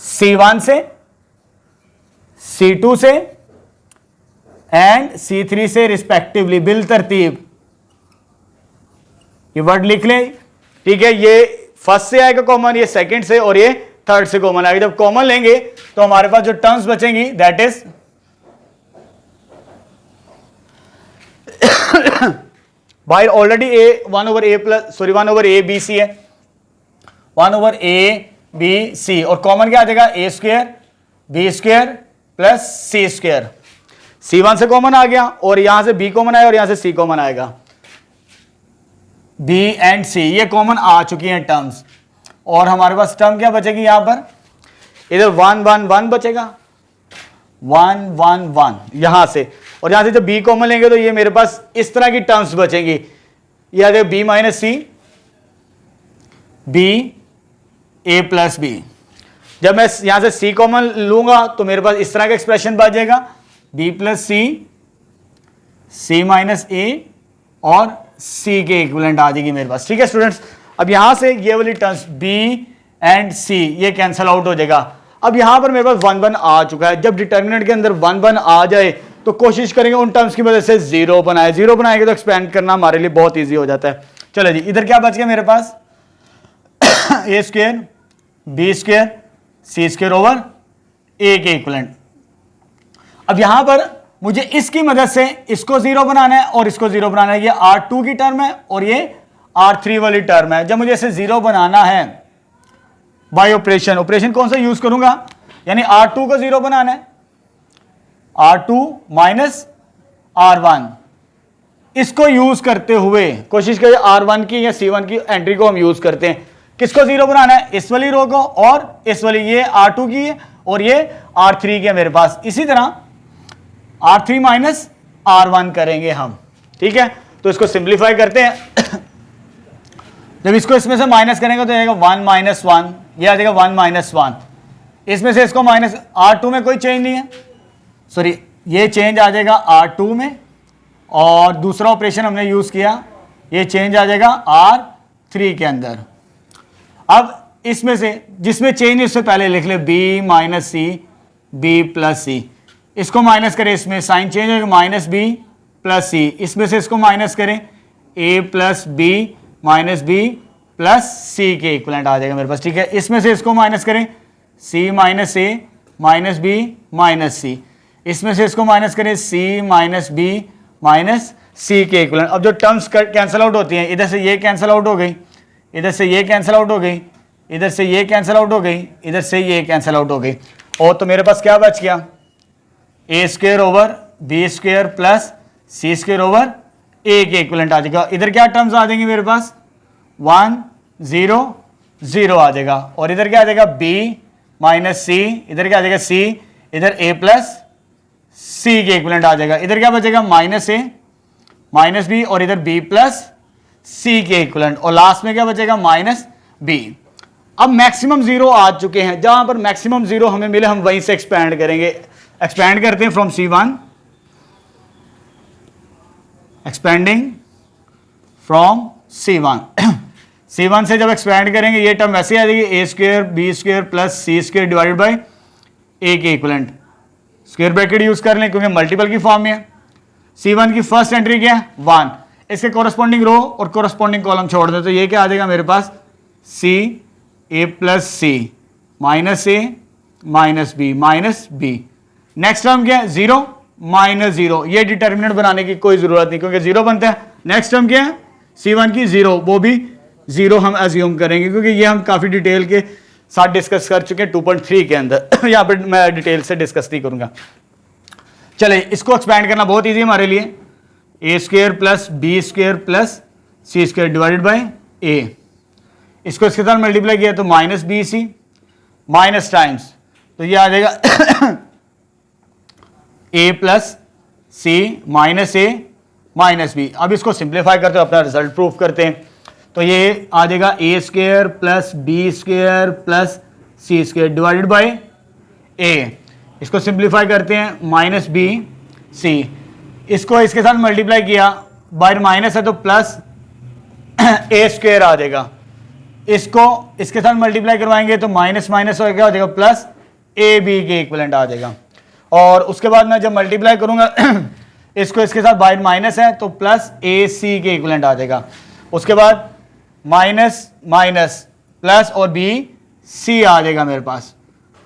C1 से, C2 से एंड C3 से रिस्पेक्टिवली, बिल तरतीब ये वर्ड लिख लें, ठीक है। ये फर्स्ट से आएगा कॉमन, ये सेकंड से, और ये थर्ड से कॉमन आएगा। जब कॉमन लेंगे तो हमारे पास जो टर्म्स बचेंगी दैट इज भाई ऑलरेडी ए 1/a है, 1/a/b/c, और कॉमन क्या आ जाएगा a² b² plus c²। c1 से कॉमन आ गया, और यहां से b कॉमन आया, और यहां से c कॉमन आएगा। b एंड c ये कॉमन आ चुकी हैं टर्म्स, और हमारे पास टर्म क्या बचेगी यहां पर, इधर 1 1 1 बचेगा, 1 1 1 यहां से, और यहां से जब b कॉमन लेंगे तो ये मेरे पास इस तरह की टर्म्स बचेंगी। ये आ जाएगा b minus c, b a plus b. जब मैं यहां से c कॉमन लूंगा तो मेरे पास इस तरह का एक्सप्रेशन बच जाएगा, b plus c, c minus a, और c के इक्विवेलेंट आ जाएगी मेरे पास, ठीक है स्टूडेंट्स। अब यहां से ये वाली टर्म्स b एंड c ये कैंसल आउट हो जाएगा। अब यहां पर मेरे पास 1 1 आ चुका है। जब डिटर्मिनेंट के अंदर 1 1 आ जाए तो कोशिश करेंगे उन टर्म्स की वजह से 0 बनाए। 0 बनाएंगे तो एक्सपेंड करना हमारे लिए बहुत ईजी हो जाता है। चलो जी, इधर क्या बच गया मेरे पास, a² b² c² over a के इक्विवेलेंट। अब यहां पर मुझे इसकी मदद से इसको 0 बनाना है और इसको 0 बनाना है। ये R2 की टर्म है और ये R3 वाली टर्म है। जब मुझे इसे 0 बनाना है बाय ऑपरेशन कौन सा यूज करूंगा, यानी R2 को 0 बनाना है, R2 माइनस R1, इसको यूज करते हुए कोशिश करिए R1 की या C1 की एंट्री को हम यूज करते हैं। किसको 0 बनाना है, इस वाली रो को और इस वाली, ये R2 की है और ये R3 की है मेरे पास। इसी तरह R3 माइनस R1 करेंगे हम, ठीक है। तो इसको सिंप्लीफाई करते हैं। जब इसको इसमें से माइनस करेंगे तो आएगा 1 माइनस 1, ये आ जाएगा 1 माइनस 1। इसमें से इसको माइनस, R2 में कोई चेंज नहीं है, सॉरी ये चेंज आ जाएगा R2 में, और दूसरा ऑपरेशन हमने यूज किया, ये चेंज आ जाएगा R3 के अंदर। अब इसमें से जिसमें चेंज इससे पहले लिख ले, b minus c, b plus c, इसको माइनस करें, इसमें साइन चेंज होगा, माइनस बी प्लस सी, इसमें से इसको माइनस करें, a plus b minus b plus c के इक्विवेलेंट आ जाएगा मेरे पास, ठीक है। इसमें से इसको माइनस करें, c minus a minus b minus c, इसमें से इसको माइनस करें, c minus b minus c के इक्विवेलेंट। अब जो टर्म्स कैंसिल आउट होती हैं, इधर से ये कैंसिल आउट हो गई, इधर से ये कैंसिल आउट हो गई, इधर से ये कैंसिल आउट हो गई, इधर से ये कैंसिल आउट हो गई, और तो मेरे पास क्या बच गया, a² over b² plus c² over a के इक्विवेलेंट आ जाएगा। इधर क्या टर्म्स आ जाएंगे मेरे पास, 1 0 0 आ जाएगा, और इधर क्या आ जाएगा, b माइनस सी, इधर क्या आ जाएगा c, इधर a प्लस c के इक्विवेलेंट आ जाएगा। इधर क्या बचेगा, माइनस a माइनस b, और इधर b प्लस c के इक्विवेलेंट, और लास्ट में क्या बचेगा, माइनस b। अब मैक्सिमम 0 आ चुके हैं, जहां पर मैक्सिमम 0 हमें मिले हम वहीं से एक्सपैंड करेंगे। एक्सपैंड करते हैं from C1, expanding from C1। C1 से जब एक्सपैंड करेंगे ये टर्म वैसे आ जाएगी, a² b² plus c² divided by a के इक्विवेलेंट। स्क्वायर ब्रैकेट यूज कर लें क्योंकि मल्टीपल की फॉर्म में है। C1 की फर्स्ट एंट्री क्या है, 1, इसके कोरस्पॉन्डिंग रो और कोरस्पॉन्डिंग कॉलम छोड़ दें तो ये क्या आ जाएगा मेरे पास, c a plus c minus a minus b minus b। Next term क्या है, 0 माइनस 0, ये डिटर्मिनेंट बनाने की कोई जरूरत नहीं क्योंकि 0 बनता है। नेक्स्ट टर्म क्या है, C1 की 0, वो भी 0 हम एज्यूम करेंगे क्योंकि ये हम काफी डिटेल के साथ डिस्कस कर चुके हैं 2.3 के अंदर। यहाँ पर मैं डिटेल से डिस्कस नहीं करूंगा। चले इसको एक्सपैंड करना बहुत ईजी हमारे लिए, a² plus b² plus c² divided by a। इसको इसके साथ मल्टीप्लाई किया तो minus b c minus times, तो ये आ जाएगा a plus c minus a minus b. अब इसको सिंप्लीफाई करते हो अपना रिजल्ट प्रूफ करते हैं, तो ये आ जाएगा a² plus b² plus c² divided by a। इसको सिंप्लीफाई करते हैं, माइनस बी सी, इसको इसके साथ मल्टीप्लाई किया, बाहर माइनस है तो प्लस a² आ जाएगा। इसको इसके साथ मल्टीप्लाई करवाएंगे तो माइनस माइनस हो जाएगा प्लस ए बी के इक्विवेलेंट आ जाएगा। और उसके बाद मैं जब मल्टीप्लाई करूंगा इसको इसके साथ बाहर माइनस है तो प्लस ए सी के इक्विवेलेंट आ जाएगा। उसके बाद माइनस माइनस प्लस और बी सी आ जाएगा मेरे पास।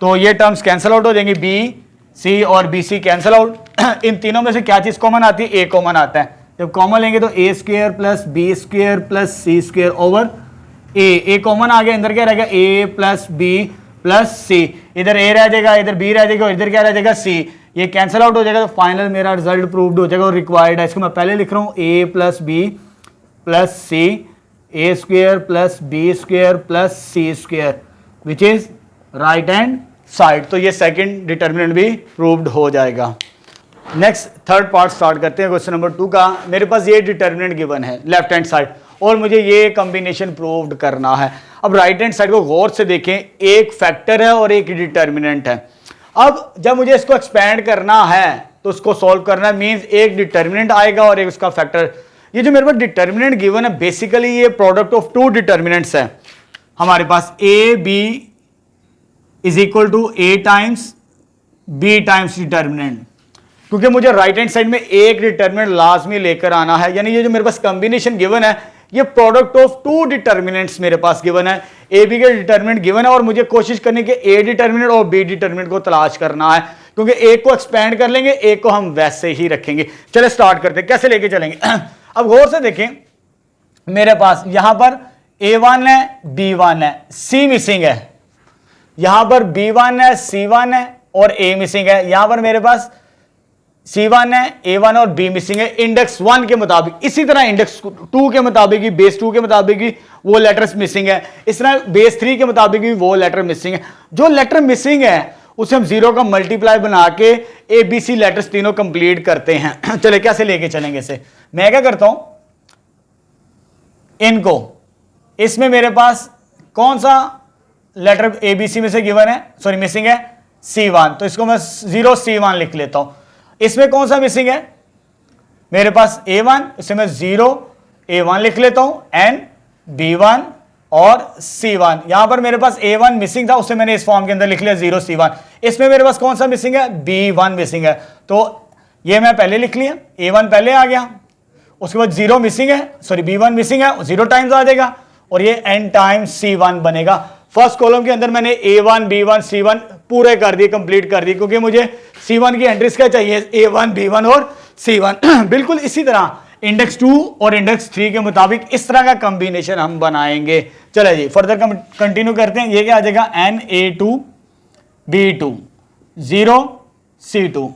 तो ये टर्म्स कैंसिल आउट हो जाएंगी, बी सी और बी सी कैंसिल आउट। इन तीनों में से क्या चीज कॉमन आती है? ए कॉमन आता है। जब कॉमन लेंगे तो a square plus b square plus c square over a common आ गया, अंदर क्या रहेगा? A plus b plus c. इधर ए रह जाएगा, इधर बी रह जाएगा और इधर क्या रह जाएगा? सी। ये कैंसिल आउट हो जाएगा तो फाइनल मेरा रिजल्ट प्रूव्ड हो जाएगा और रिक्वायर्ड है। इसको मैं पहले लिख रहा हूं a plus b plus c, a square plus b square plus c square which is right hand side. तो ये सेकंड डिटर्मिनेंट भी प्रूव्ड हो जाएगा। नेक्स्ट थर्ड पार्ट स्टार्ट करते हैं क्वेश्चन नंबर 2 का। मेरे पास ये डिटर्मिनेंट गिवन है लेफ्ट हैंड साइड और मुझे ये कॉम्बिनेशन प्रूव्ड करना है। अब राइट हैंड साइड को गौर से देखें, एक फैक्टर है और एक डिटर्मिनेंट है। अब जब मुझे इसको एक्सपैंड करना है तो उसको सॉल्व करना है, मींस एक डिटर्मिनेंट आएगा और एक उसका फैक्टर। ये जो मेरे पास डिटर्मिनेंट गिवन है बेसिकली ये प्रोडक्ट ऑफ टू डिटर्मिनेंट्स है हमारे पास। A b is equal to a times b times determinant, क्योंकि मुझे राइट हैंड साइड में एक डिटर्मिनेंट लाजमी लेकर आना है। यानी ये जो मेरे पास कॉम्बिनेशन गिवन है ये प्रोडक्ट ऑफ टू डिटर्मिनेंट्स मेरे पास गिवन है। ए बी के डिटर्मिनेंट गिवन है और मुझे कोशिश करनी कि ए डिटर्मिनेंट और बी डिटर्मिनेंट को तलाश करना है, क्योंकि एक को एक्सपैंड कर लेंगे, एक को हम वैसे ही रखेंगे। चले स्टार्ट करते हैं, कैसे लेके चलेंगे। अब गौर से देखें, मेरे पास यहां पर A1 है, B1 है, C मिसिंग है, यहां पर B1 है, C1 है और A मिसिंग है। यहां पर मेरे पास C1 है, A1 और B मिसिंग है इंडेक्स 1 के मुताबिक। इसी तरह इंडेक्स 2 के मुताबिक भी, बेस 2 के मुताबिक भी वो लेटर्स मिसिंग है। इस तरह बेस 3 के मुताबिक भी वो लेटर मिसिंग है। जो लेटर मिसिंग है उसे हम 0 का मल्टीप्लाई बना के ABC लेटर्स तीनों कंप्लीट करते हैं। चले कैसे लेके चलेंगे इसे। मैं क्या करता हूं, इनको, इसमें मेरे पास कौन सा लेटर ABC में से गिवन है, सॉरी मिसिंग है, C1, तो इसको मैं 0 C1 लिख लेता हूं। इसमें कौन सा मिसिंग है मेरे पास A1, इसे मैं 0 A1 लिख लेता हूं, N B1 और C1। यहां पर मेरे पास A1 मिसिंग था, उसे मैंने इस फॉर्म के अंदर लिख लिया 0 C1। इसमें मेरे पास कौन सा मिसिंग है? B1 मिसिंग है, तो ये मैं पहले लिख लिया, A1 पहले आ गया। उसके बाद 0 मिसिंग है, सॉरी B1 मिसिंग है, 0 टाइम्स आ जाएगा और ये N टाइम्स C1 बनेगा। फर्स्ट कॉलम के अंदर मैंने A1 B1 C1 पूरे कर दिए, कंप्लीट कर दिए, क्योंकि मुझे C1 की एंट्रीज क्या चाहिए? A1 B1 और C1। बिल्कुल इसी तरह इंडेक्स 2 और इंडेक्स 3 के मुताबिक इस तरह का कॉम्बिनेशन हम बनाएंगे। चले जी फर्दर कंटिन्यू करते हैं। ये क्या आ जाएगा? NA2 B2 0 C2।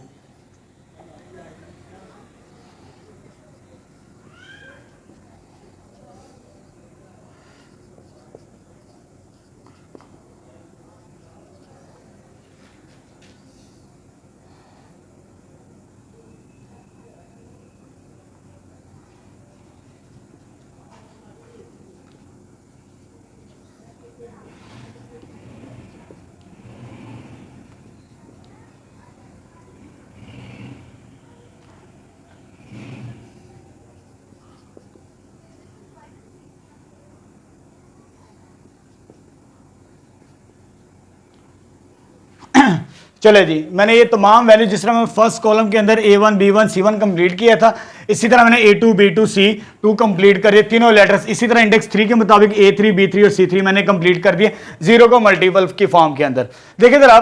चले जी, मैंने ये तमाम वैल्यू जिस तरह मैं फर्स्ट कॉलम के अंदर A1 B1 C1 कंप्लीट किया था, इसी तरह मैंने A2 B2 C2 कंप्लीट कर दिए तीनों लेटर्स। इसी तरह इंडेक्स 3 के मुताबिक A3 B3 और C3 मैंने कंप्लीट कर दिए 0 को मल्टीपल की फॉर्म के अंदर। देखिए जरा,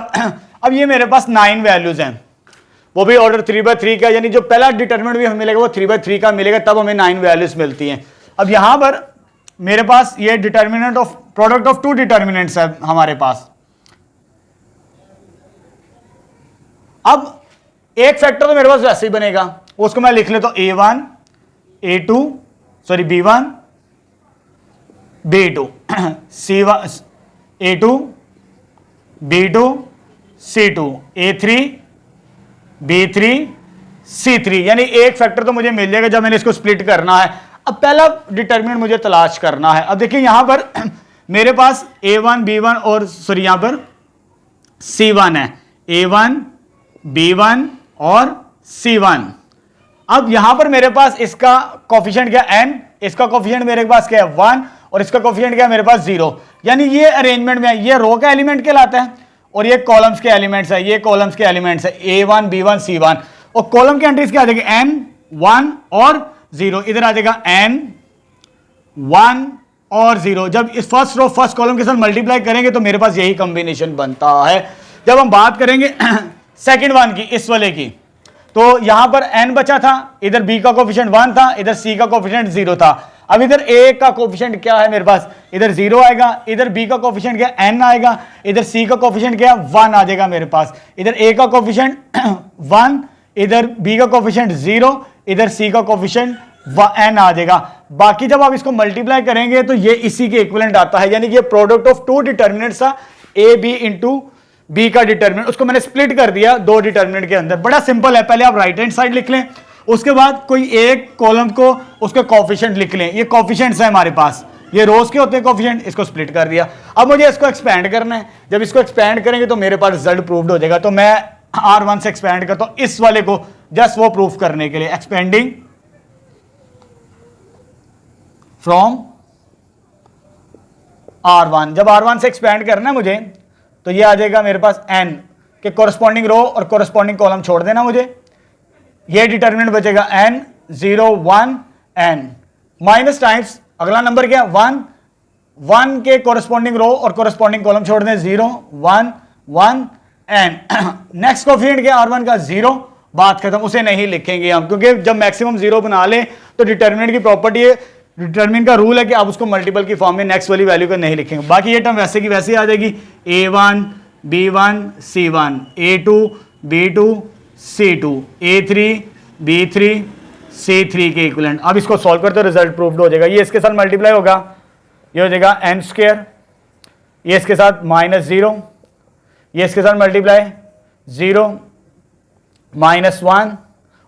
अब ये मेरे पास 9 वैल्यूज हैं, वो भी ऑर्डर 3/3 का, यानी जो पहला डिटर्मिनेंट भी हमें मिलेगा वो 3/3 का मिलेगा, तब हमें 9 वैल्यूज मिलती हैं। अब यहां पर मेरे पास ये determinant of product of two determinants है हमारे पास। अब एक फैक्टर तो मेरे पास वैसे ही बनेगा, उसको मैं लिख लेता हूं A1 A2 sorry B1 B2 C1 A2 B2 C2 A3 B3 C3, यानी एक फैक्टर तो मुझे मिल जाएगा जब मैंने इसको स्प्लिट करना है। अब पहला डिटर्मिनेंट मुझे तलाश करना है। अब देखिए यहां पर मेरे पास A1 B1 और सॉरी यहां पर C1 है, A1 B1 और C1। अब यहां पर मेरे पास इसका कोफिशिएंट क्या n, इसका कोफिशिएंट मेरे पास क्या है 1 और इसका कोफिशिएंट क्या है मेरे पास 0, यानी ये अरेंजमेंट में ये रो का एलिमेंट कहलाता है और ये कॉलम्स के एलिमेंट्स है, ये कॉलम्स के एलिमेंट्स है A1 B1 C1। और कॉलम की एंट्रीज क्या आ जाएगी n 1 और 0, इधर आ जाएगा n 1 और 0, जब इस फर्स्ट रो फर्स्ट कॉलम के साथ मल्टीप्लाई करेंगे तो मेरे पास यही कॉम्बिनेशन बनता है। जब हम बात करेंगे सेकंड वन की, इस वाले की, तो यहां पर n बचा था, इधर b का कोफिशिएंट 1 था, इधर c का कोफिशिएंट 0 था। अब इधर a का कोफिशिएंट क्या है मेरे पास, इधर 0 आएगा, इधर b का कोफिशिएंट क्या n आएगा, इधर c का कोफिशिएंट क्या 1 आ जाएगा मेरे पास, इधर a का कोफिशिएंट 1, इधर b का कोफिशिएंट 0, इधर c का कोफिशिएंट n आ जाएगा। बाकी जब आप इसको मल्टीप्लाई करेंगे तो ये इसी के इक्विवेलेंट आता है, यानी कि ये प्रोडक्ट ऑफ टू डिटर्मिनेंट्स था, a b इंटू बी का डिटर्मिनेंट, उसको मैंने स्प्लिट कर दिया दो डिटर्मिनेंट के अंदर। बड़ा सिंपल है, पहले आप राइट हैंड साइड लिख लें, उसके बाद कोई एक कॉलम को उसके कोफिशिएंट लिख लें। ये कोफिशिएंट्स है हमारे पास, ये रोज के होते हैं कोफिशिएंट, इसको स्प्लिट कर दिया। अब मुझे इसको एक्सपेंड करना है, जब इसको एक्सपेंड करेंगे तो मेरे पास रिजल्ट प्रूव्ड हो जाएगा। तो मैं R1 से एक्सपेंड करता हूं इस वाले को, जस्ट वो प्रूफ करने के लिए, एक्सपेंडिंग फ्रॉम R1। जब R1 से एक्सपेंड करना है मुझे तो ये आ जाएगा मेरे पास n के कोरस्पॉन्डिंग रो और कोरस्पॉन्डिंग कॉलम छोड़ देना मुझे, ये डिटर्मिनेंट बचेगा n 0 1 n माइनस टाइम्स अगला नंबर क्या 1 1 के कोरस्पॉन्डिंग रो और कोरस्पॉन्डिंग कॉलम छोड़ दें 0 1 1 n। नेक्स्ट कोफिशिएंट क्या R1 का 0, बात खत्म, उसे नहीं लिखेंगे हम, क्योंकि जब मैक्सिमम 0 बना ले तो डिटर्मिनेंट की प्रॉपर्टी है, डिटरमिन का रूल है कि आप उसको मल्टीपल की फॉर्म में नेक्स्ट वाली वैल्यू को नहीं लिखेंगे। बाकी ये टर्म वैसे की वैसे आ जाएगी, a1 b1 c1 a2 b2 c2 a3 b3 c3 के इक्विवेलेंट। अब इसको सॉल्व करते हो रिजल्ट प्रूव्ड हो जाएगा। ये इसके साथ मल्टीप्लाई होगा, ये हो जाएगा n स्क्वायर, ये इसके साथ -0, ये इसके साथ मल्टीप्लाई 0 -1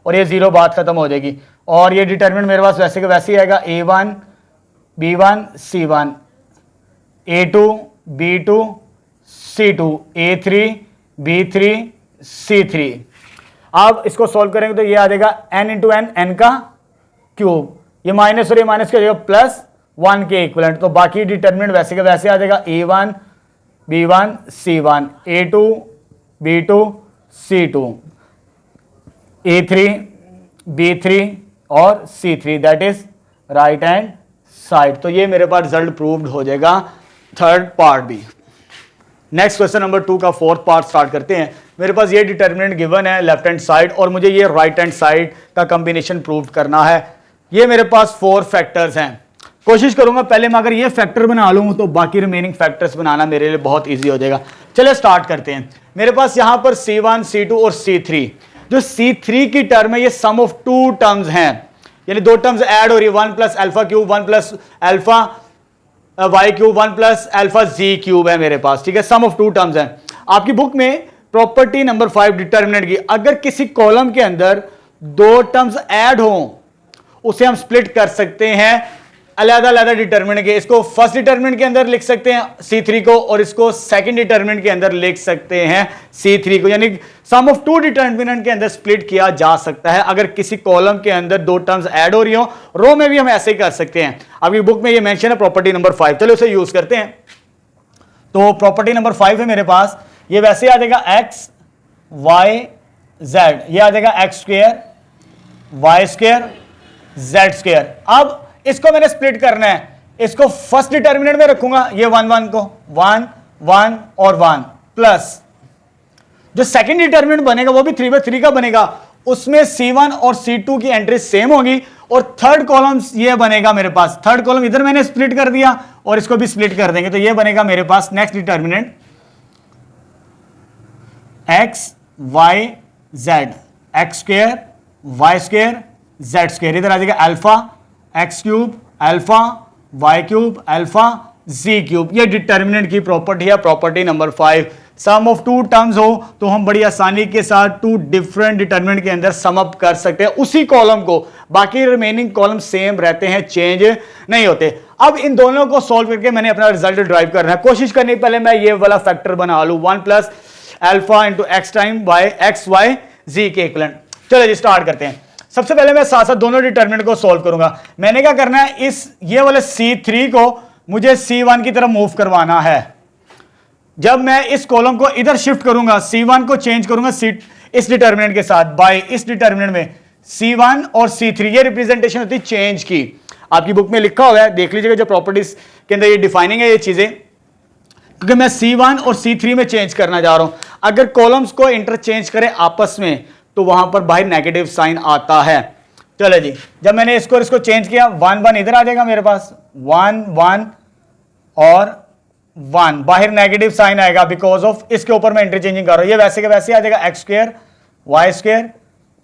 और ये 0, बात खत्म हो जाएगी। और ये डिटरमिनेंट मेरे पास वैसे के वैसे ही आएगा, a1 b1 c1 a2 b2 c2 a3 b3 c3। अब इसको सॉल्व करेंगे तो ये आ जाएगा n इंटू एन, n का क्यूब, ये माइनस और ये माइनस क्या हो जाएगा +1 के इक्विवेलेंट। तो बाकी डिटरमिनेंट वैसे के वैसे आ जाएगा, a1 b1 c1 a2 b2 c2 a3 b3 और C3, that is right hand side. तो ये मेरे पास रिजल्ट प्रूव्ड हो जाएगा थर्ड पार्ट भी। नेक्स्ट क्वेश्चन नंबर 2 का फोर्थ पार्ट स्टार्ट करते हैं। मेरे पास ये डिटर्मिनेंट गिवन है लेफ्ट हैंड साइड और मुझे ये राइट हैंड साइड का कॉम्बिनेशन प्रूव करना है। ये मेरे पास 4 फैक्टर्स हैं, कोशिश करूंगा पहले मैं अगर ये फैक्टर बना लूं तो बाकी रिमेनिंग फैक्टर्स बनाना मेरे लिए बहुत ईजी हो जाएगा। चलिए स्टार्ट करते हैं। मेरे पास यहां पर C1 C2 और C3, जो C3 की टर्म है ये सम ऑफ 2 टर्म्स हैं, यानी 2 टर्म्स ऐड हो रही है, 1 plus alpha cube 1 plus alpha y cube 1 plus alpha z cube है मेरे पास, ठीक है, सम ऑफ 2 टर्म्स हैं। आपकी बुक में प्रॉपर्टी नंबर 5 डिटर्मिनेंट की, अगर किसी कॉलम के अंदर 2 टर्म्स ऐड हो उसे हम स्प्लिट कर सकते हैं अलग-अलग डिटर्मिनेंट के। इसको फर्स्ट डिटर्मिनेंट के अंदर लिख सकते हैं C3 को और इसको सेकंड डिटर्मिनेंट के अंदर लिख सकते हैं C3 को, यानी सम ऑफ 2 डिटर्मिनेंट के अंदर स्प्लिट किया जा सकता है अगर किसी कॉलम के अंदर 2 टर्म्स ऐड हो रही हो। रो में भी हम ऐसे ही कर सकते हैं। आपकी बुक में ये मेंशन है प्रॉपर्टी नंबर 5, चलो उसे यूज करते हैं। तो प्रॉपर्टी नंबर 5 है मेरे पास, ये वैसे आ जाएगा x y z, ये आ जाएगा x square y square z square. अब इसको मैंने स्प्लिट करना है, इसको फर्स्ट डिटर्मिनेंट में रखूंगा, ये 1 1 को 1 1 और 1 प्लस जो सेकंड डिटर्मिनेंट बनेगा वो भी 3/3 का बनेगा, उसमें C1 और C2 की एंट्री सेम होगी और थर्ड कॉलम ये बनेगा मेरे पास, थर्ड कॉलम इधर मैंने स्प्लिट कर दिया और इसको भी स्प्लिट कर देंगे तो ये बनेगा मेरे पास next determinant x y z, x square y square z square, इधर आ जाएगा alpha x cube alpha y cube alpha z cube. ये डिटर्मिनेंट की प्रॉपर्टी है, property number 5। Sum of 2 terms हो तो हम बड़ी आसानी के साथ 2 डिफरेंट डिटर्मिनेंट के अंदर सम अप कर सकते हैं उसी कॉलम को, बाकी रिमेनिंग कॉलम सेम रहते हैं, चेंज नहीं होते। अब इन दोनों को सॉल्व करके मैंने अपना रिजल्ट ड्राइव करना है। कोशिश करने पहले मैं ये वाला फैक्टर बना लूं 1 plus alpha into x time by x y z के इक्विवेलेंट। चलो जी स्टार्ट करते हैं। सबसे पहले मैं साथ साथ दोनों डिटर्मिनेंट को सॉल्व करूंगा। मैंने क्या करना है, इस ये वाले C3 को मुझे C1 की तरफ मूव करवाना है। जब मैं इस कॉलम को इधर शिफ्ट करूंगा, C1 को चेंज करूंगा इस डिटर्मिनेंट के साथ, बाय इस डिटर्मिनेंट में C1 और C3, ये रिप्रेजेंटेशन होती है चेंज की। आपकी बुक में लिखा हुआ है, देख लीजिएगा जो प्रॉपर्टीज के अंदर ये डिफाइनिंग है ये चीजें, क्योंकि मैं C1 और C3 में चेंज करना जा रहा हूं। अगर कॉलम्स को इंटरचेंज करें आपस में तो वहां पर बाहर नेगेटिव साइन आता है। चलो जी, जब मैंने इसको चेंज किया 1 1 इधर आ जाएगा मेरे पास, 1 1 और 1 बाहर नेगेटिव साइन आएगा बिकॉज ऑफ इसके ऊपर मैं इंटरचेंजिंग कर रहा हूं। ये वैसे के वैसे आ जाएगा x square y square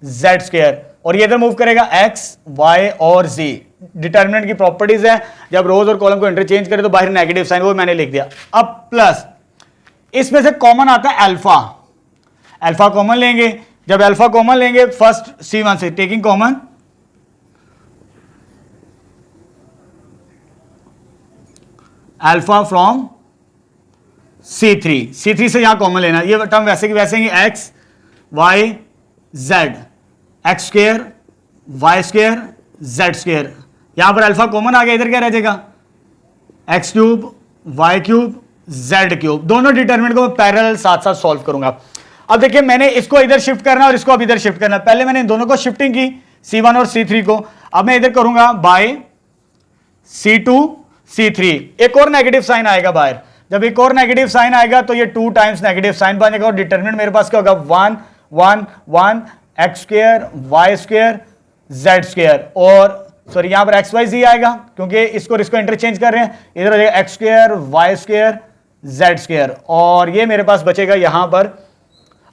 z square, और ये इधर मूव करेगा x y और z। डिटर्मिनेंट की प्रॉपर्टीज है, जब रोज और कॉलम को इंटरचेंज करें तो बाहर नेगेटिव साइन, वो मैंने लिख दिया। अब प्लस इसमें से कॉमन आता है अल्फा, अल्फा कॉमन लेंगे। जब अल्फा कॉमन लेंगे फर्स्ट C1 से, taking common alpha from C3 से यहां कॉमन लेना, ये टर्म वैसे की वैसे ही x y z, x square y square z square, यहां पर अल्फा कॉमन आ गया, इधर क्या रह जाएगा x cube y cube z cube. दोनों डिटरमिनेंट को मैं पैरेलल साथ साथ सॉल्व करूंगा। अब देखिए मैंने इसको इधर शिफ्ट करना और इसको अब इधर शिफ्ट करना, पहले मैंने इन दोनों को शिफ्टिंग की C1 और C3 को, अब मैं इधर करूंगा बाय C2 C3। एक और नेगेटिव साइन आएगा बाहर, जब एक और नेगेटिव साइन आएगा तो ये 2 टाइम्स नेगेटिव साइन बन जाएगा और डिटरमिनेंट मेरे पास क्या होगा 1 1 1 x square y square z square, और सॉरी यहां पर x y z आएगा क्योंकि इसको इंटरचेंज कर रहे हैं, इधर हो जाएगा x square y square z square, और ये मेरे पास बचेगा यहां पर।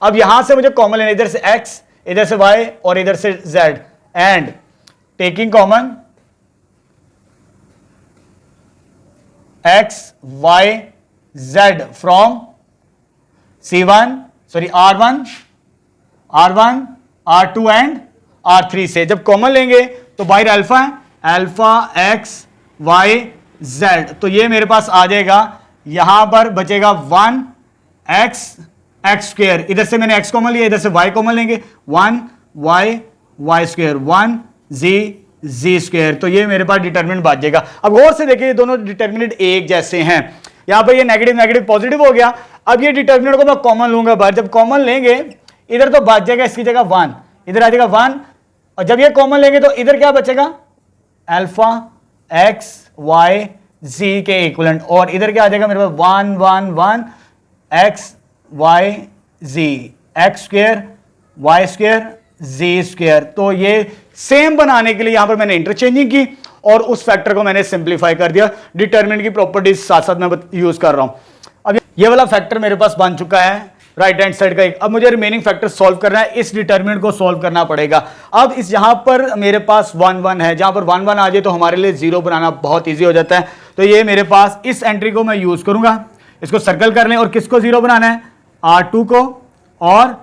अब यहां से मुझे कॉमन लेना, इधर से x इधर से y और इधर से z, and taking common x y z from C1 sorry R1 R2 and R3 से, जब कॉमन लेंगे तो बाहर अल्फा है, अल्फा x y z, तो ये मेरे पास आ जाएगा, यहां पर बचेगा 1 x स्क्वायर, इधर से मैंने x कॉमन लिया, इधर से y कॉमन लेंगे 1 y स्क्वायर 1 z स्क्वायर, तो ये मेरे पास डिटरमिनेंट बच जाएगा। अब गौर से देखिए दोनों डिटरमिनेंट एक जैसे हैं, यहां पर ये नेगेटिव नेगेटिव पॉजिटिव हो गया। अब ये डिटरमिनेंट को मैं कॉमन लूंगा बाहर, जब कॉमन लेंगे इधर तो बच जाएगा इसकी जगह 1, इधर आ जाएगा 1, और जब ये कॉमन लेंगे तो इधर क्या बचेगा अल्फा x y z के इक्विवेलेंट, और इधर क्या आ जाएगा मेरे पास 1 1 1 x y z, x square y square z square. तो ये सेम बनाने के लिए यहां पर मैंने इंटरचेंजिंग की और उस फैक्टर को मैंने सिंप्लीफाई कर दिया, डिटरमिनेंट की प्रॉपर्टीज साथ साथ मैं यूज कर रहा हूं। अब ये वाला फैक्टर मेरे पास बन चुका है राइट हैंड साइड का एक। अब मुझे रिमेनिंग फैक्टर सॉल्व करना है, इस डिटरमिनेंट को सॉल्व करना पड़ेगा। अब इस यहां पर मेरे पास 1 1 है, जहां पर 1 1 आ जाए तो हमारे लिए 0 बनाना बहुत ईजी हो जाता है। तो ये मेरे पास इस एंट्री को मैं यूज करूंगा, इसको सर्कल कर लें, और किसको 0 बनाना है R2 को और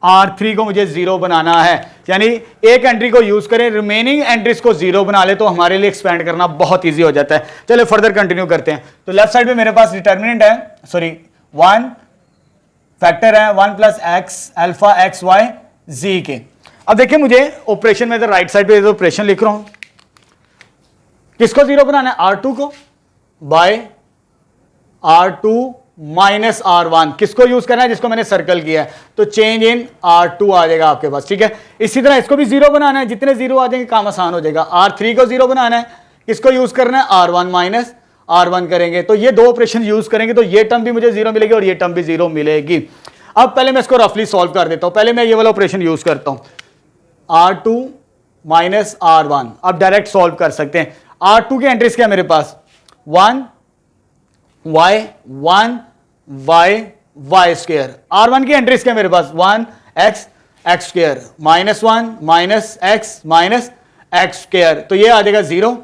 R3 को मुझे 0 बनाना है, यानी एक एंट्री को यूज करें, रिमेनिंग एंट्रीज को 0 बना ले तो हमारे लिए एक्सपेंड करना बहुत इजी हो जाता है। चलिए फर्दर कंटिन्यू करते हैं। तो लेफ्ट साइड में मेरे पास डिटरमिनेंट है, सॉरी 1 फैक्टर है 1 plus x alpha x y z के। अब देखिए मुझे ऑपरेशन में इधर राइट साइड पे ऑपरेशन लिख रहा हूं, किसको 0 बनाना है R2 को बाय R2 माइनस R1, किसको यूज करना है जिसको मैंने सर्कल किया है, तो चेंज इन R2 आ जाएगा आपके पास, ठीक है। इसी तरह इसको भी 0 बनाना है, जितने 0 आ जाएंगे काम आसान हो जाएगा। R3 को 0 बनाना है, किसको यूज करना है R1 माइनस R1 करेंगे, तो ये दो ऑपरेशन यूज करेंगे तो ये टर्म भी मुझे 0 मिलेगी और ये टर्म भी 0 मिलेगी। अब पहले मैं इसको रफली सॉल्व कर देता हूं, पहले मैं ये वाला ऑपरेशन यूज करता हूं R2 माइनस R1, अब डायरेक्ट सॉल्व कर सकते हैं। R2 के एंट्रीज क्या है मेरे पास 1 y स्क्वायर, R1 की एंट्रीज क्या मेरे पास 1 x square minus 1 minus x square, तो ये आ जाएगा 0,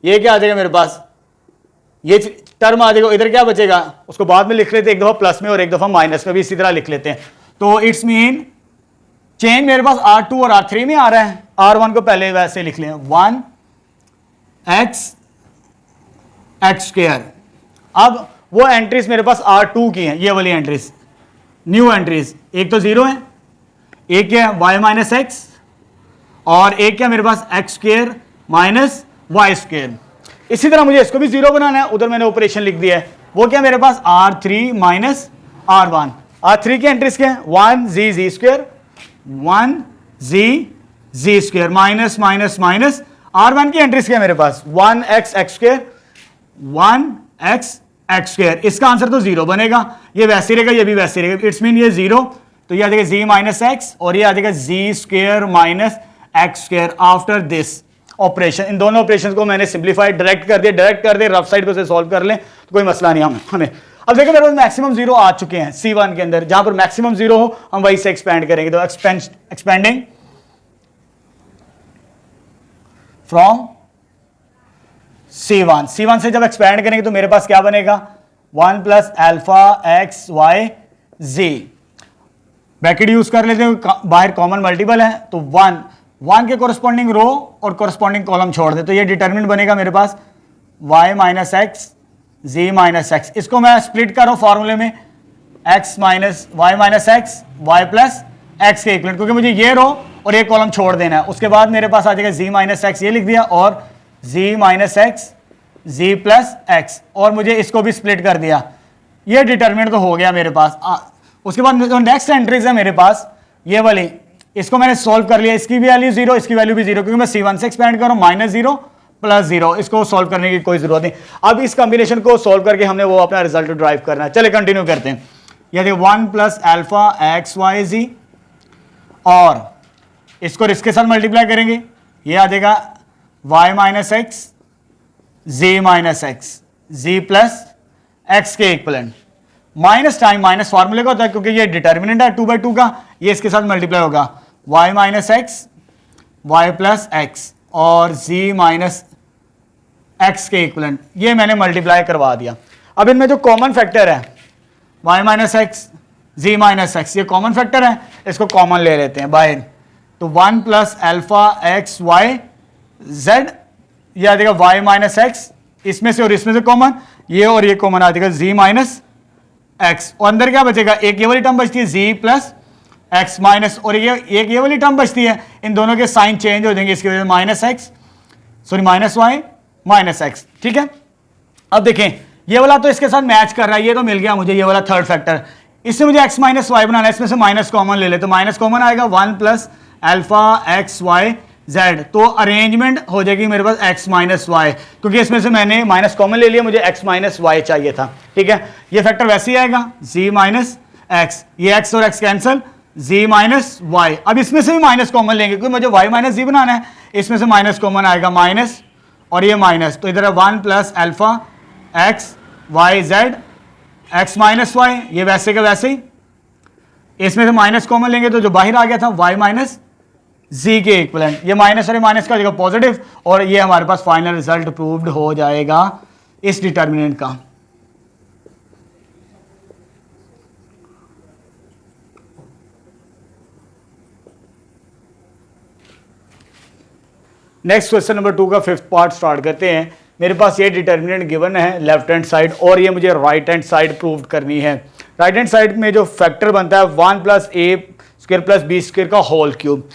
ये क्या आ जाएगा मेरे पास, ये टर्म आ जाएगा, इधर क्या बचेगा उसको बाद में लिख लेते हैं, एक दफा प्लस में और एक दफा माइनस में भी इसी तरह लिख लेते हैं। तो इट्स मीन चेंज मेरे पास R2 और R3 में आ रहा है, R1 को पहले वैसे लिख लें 1 x स्क्वायर। अब वो एंट्रीज मेरे पास R2 की हैं, ये वाली एंट्रीज न्यू एंट्रीज, एक तो 0 है, एक क्या है y माइनस एक्स, और एक क्या मेरे पास x square minus y square. इसी तरह मुझे इसको भी 0 बनाना है, उधर मैंने ऑपरेशन लिख दिया है, वो क्या मेरे पास R3 माइनस R1। R3 की एंट्रीज क्या है 1 z square 1 z square minus minus minus R1 की एंट्रीज क्या है मेरे पास 1x x square 1x x square, इसका आंसर तो 0 बनेगा, ये वैसे रहेगा ये भी वैसे रहेगा, इट्स मीन ये 0, तो ये आ जाएगा z माइनस एक्स और ये आ जाएगा z square minus x square after this operation. इन दोनों ऑपरेशन को मैंने सिंप्लीफाइड डायरेक्ट कर दिया, रफ साइड पे से सॉल्व कर लें तो कोई मसला नहीं हमें। अब देखो मेरे पास मैक्सिमम 0 आ चुके हैं C1 के अंदर, जहां पर मैक्सिमम 0 हो हम वहीं से एक्सपेंड करेंगे, तो एक्सपेंडिंग फ्रॉम C1 से जब एक्सपेंड करेंगे तो मेरे पास क्या बनेगा 1 प्लस एल्फा एक्स वाई जी, ब्रैकेट यूज कर लेते हैं, बाहर कॉमन मल्टीपल है तो 1 के कोरस्पॉन्डिंग रो और कोरस्पॉन्डिंग कॉलम छोड़ दे, तो ये डिटरमिनेंट बनेगा मेरे पास y minus x z minus x. इसको मैं स्प्लिट कर रहा हूं फॉर्मूले में x minus y minus x y plus x के इक्वलेंट, क्योंकि मुझे ये रो और ये कॉलम छोड़ देना है। उसके बाद मेरे पास आ जाएगा z माइनस एक्स, ये लिख दिया, और z माइनस एक्स जी प्लस एक्स, और मुझे इसको भी स्प्लिट कर दिया, ये डिटरमिनेंट तो हो गया मेरे पास। उसके बाद जो नेक्स्ट एंट्रीज है मेरे पास ये वाली, इसको मैंने सॉल्व कर लिया, इसकी भी वैल्यू 0 इसकी वैल्यू भी 0, क्योंकि मैं C1 से एक्सपेंड कर रहा हूं -0 प्लस 0, इसको सॉल्व करने की कोई जरूरत नहीं। अब इस कॉम्बिनेशन को सॉल्व करके हमने वो अपना रिजल्ट ड्राइव करना है। चले कंटिन्यू करते हैं। ये देखिए 1 प्लस एल्फा एक्स वाई जी, और इसको इसके साथ मल्टीप्लाई करेंगे, ये आ जाएगा y minus x z minus x जी प्लस एक्स के इक्वलेंट, माइनस टाइम माइनस फॉर्मूले का होता है, क्योंकि ये डिटर्मिनेंट है 2/2 का, ये इसके साथ मल्टीप्लाई होगा y minus x y plus x और z माइनस एक्स के इक्वलेंट, ये मैंने मल्टीप्लाई करवा दिया। अब इनमें जो कॉमन फैक्टर है y minus x z minus x, ये कॉमन फैक्टर है, इसको कॉमन ले लेते हैं बाहर, तो 1 plus alpha x y z, ये आ जाएगा y माइनस एक्स, इसमें से और इसमें से कॉमन, ये और ये कॉमन आ जाएगा z माइनस एक्स, और अंदर क्या बचेगा, एक ये वाली टर्म बचती है z प्लस एक्स माइनस, और ये वाली टर्म बचती है, इन दोनों के साइन चेंज हो जाएंगे, इसकी वजह से minus x sorry minus y minus x. ठीक है, अब देखें ये वाला तो इसके साथ मैच कर रहा है, ये तो मिल गया मुझे, ये वाला थर्ड फैक्टर, इससे मुझे x माइनस वाई बनाना है, इसमें से माइनस कॉमन ले ले, तो माइनस कॉमन आएगा 1 plus alpha x y z, तो अरेंजमेंट हो जाएगी मेरे पास x माइनस वाई, क्योंकि इसमें से मैंने माइनस कॉमन ले लिया, मुझे x माइनस वाई चाहिए था। ठीक है, ये फैक्टर वैसे ही आएगा z माइनस एक्स, ये x और x cancel, z minus y, अब इसमें से भी माइनस कॉमन लेंगे क्योंकि मुझे y माइनस जी बनाना है, इसमें से माइनस कॉमन आएगा माइनस और ये माइनस, तो इधर है 1 plus alpha x y z x minus y, ये वैसे का वैसे ही, इसमें से माइनस कॉमन लेंगे तो जो बाहर आ गया था y माइनस जी के इक्विवेलेंट, ये माइनस और ये माइनस का जगह पॉजिटिव, और ये हमारे पास फाइनल रिजल्ट प्रूव्ड हो जाएगा इस डिटर्मिनेंट का। नेक्स्ट क्वेश्चन नंबर 2 का 5th पार्ट स्टार्ट करते हैं। मेरे पास ये डिटर्मिनेंट गिवन है लेफ्ट हैंड साइड, और ये मुझे राइट हैंड साइड प्रूव करनी है। राइट हैंड साइड में जो फैक्टर बनता है 1 plus a square plus b square का होल क्यूब,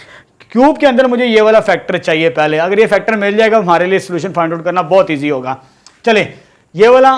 क्यूब के अंदर मुझे ये वाला फैक्टर चाहिए पहले, अगर ये फैक्टर मिल जाएगा हमारे लिए सोल्यूशन फाइंड आउट करना बहुत ईजी होगा। चले, ये वाला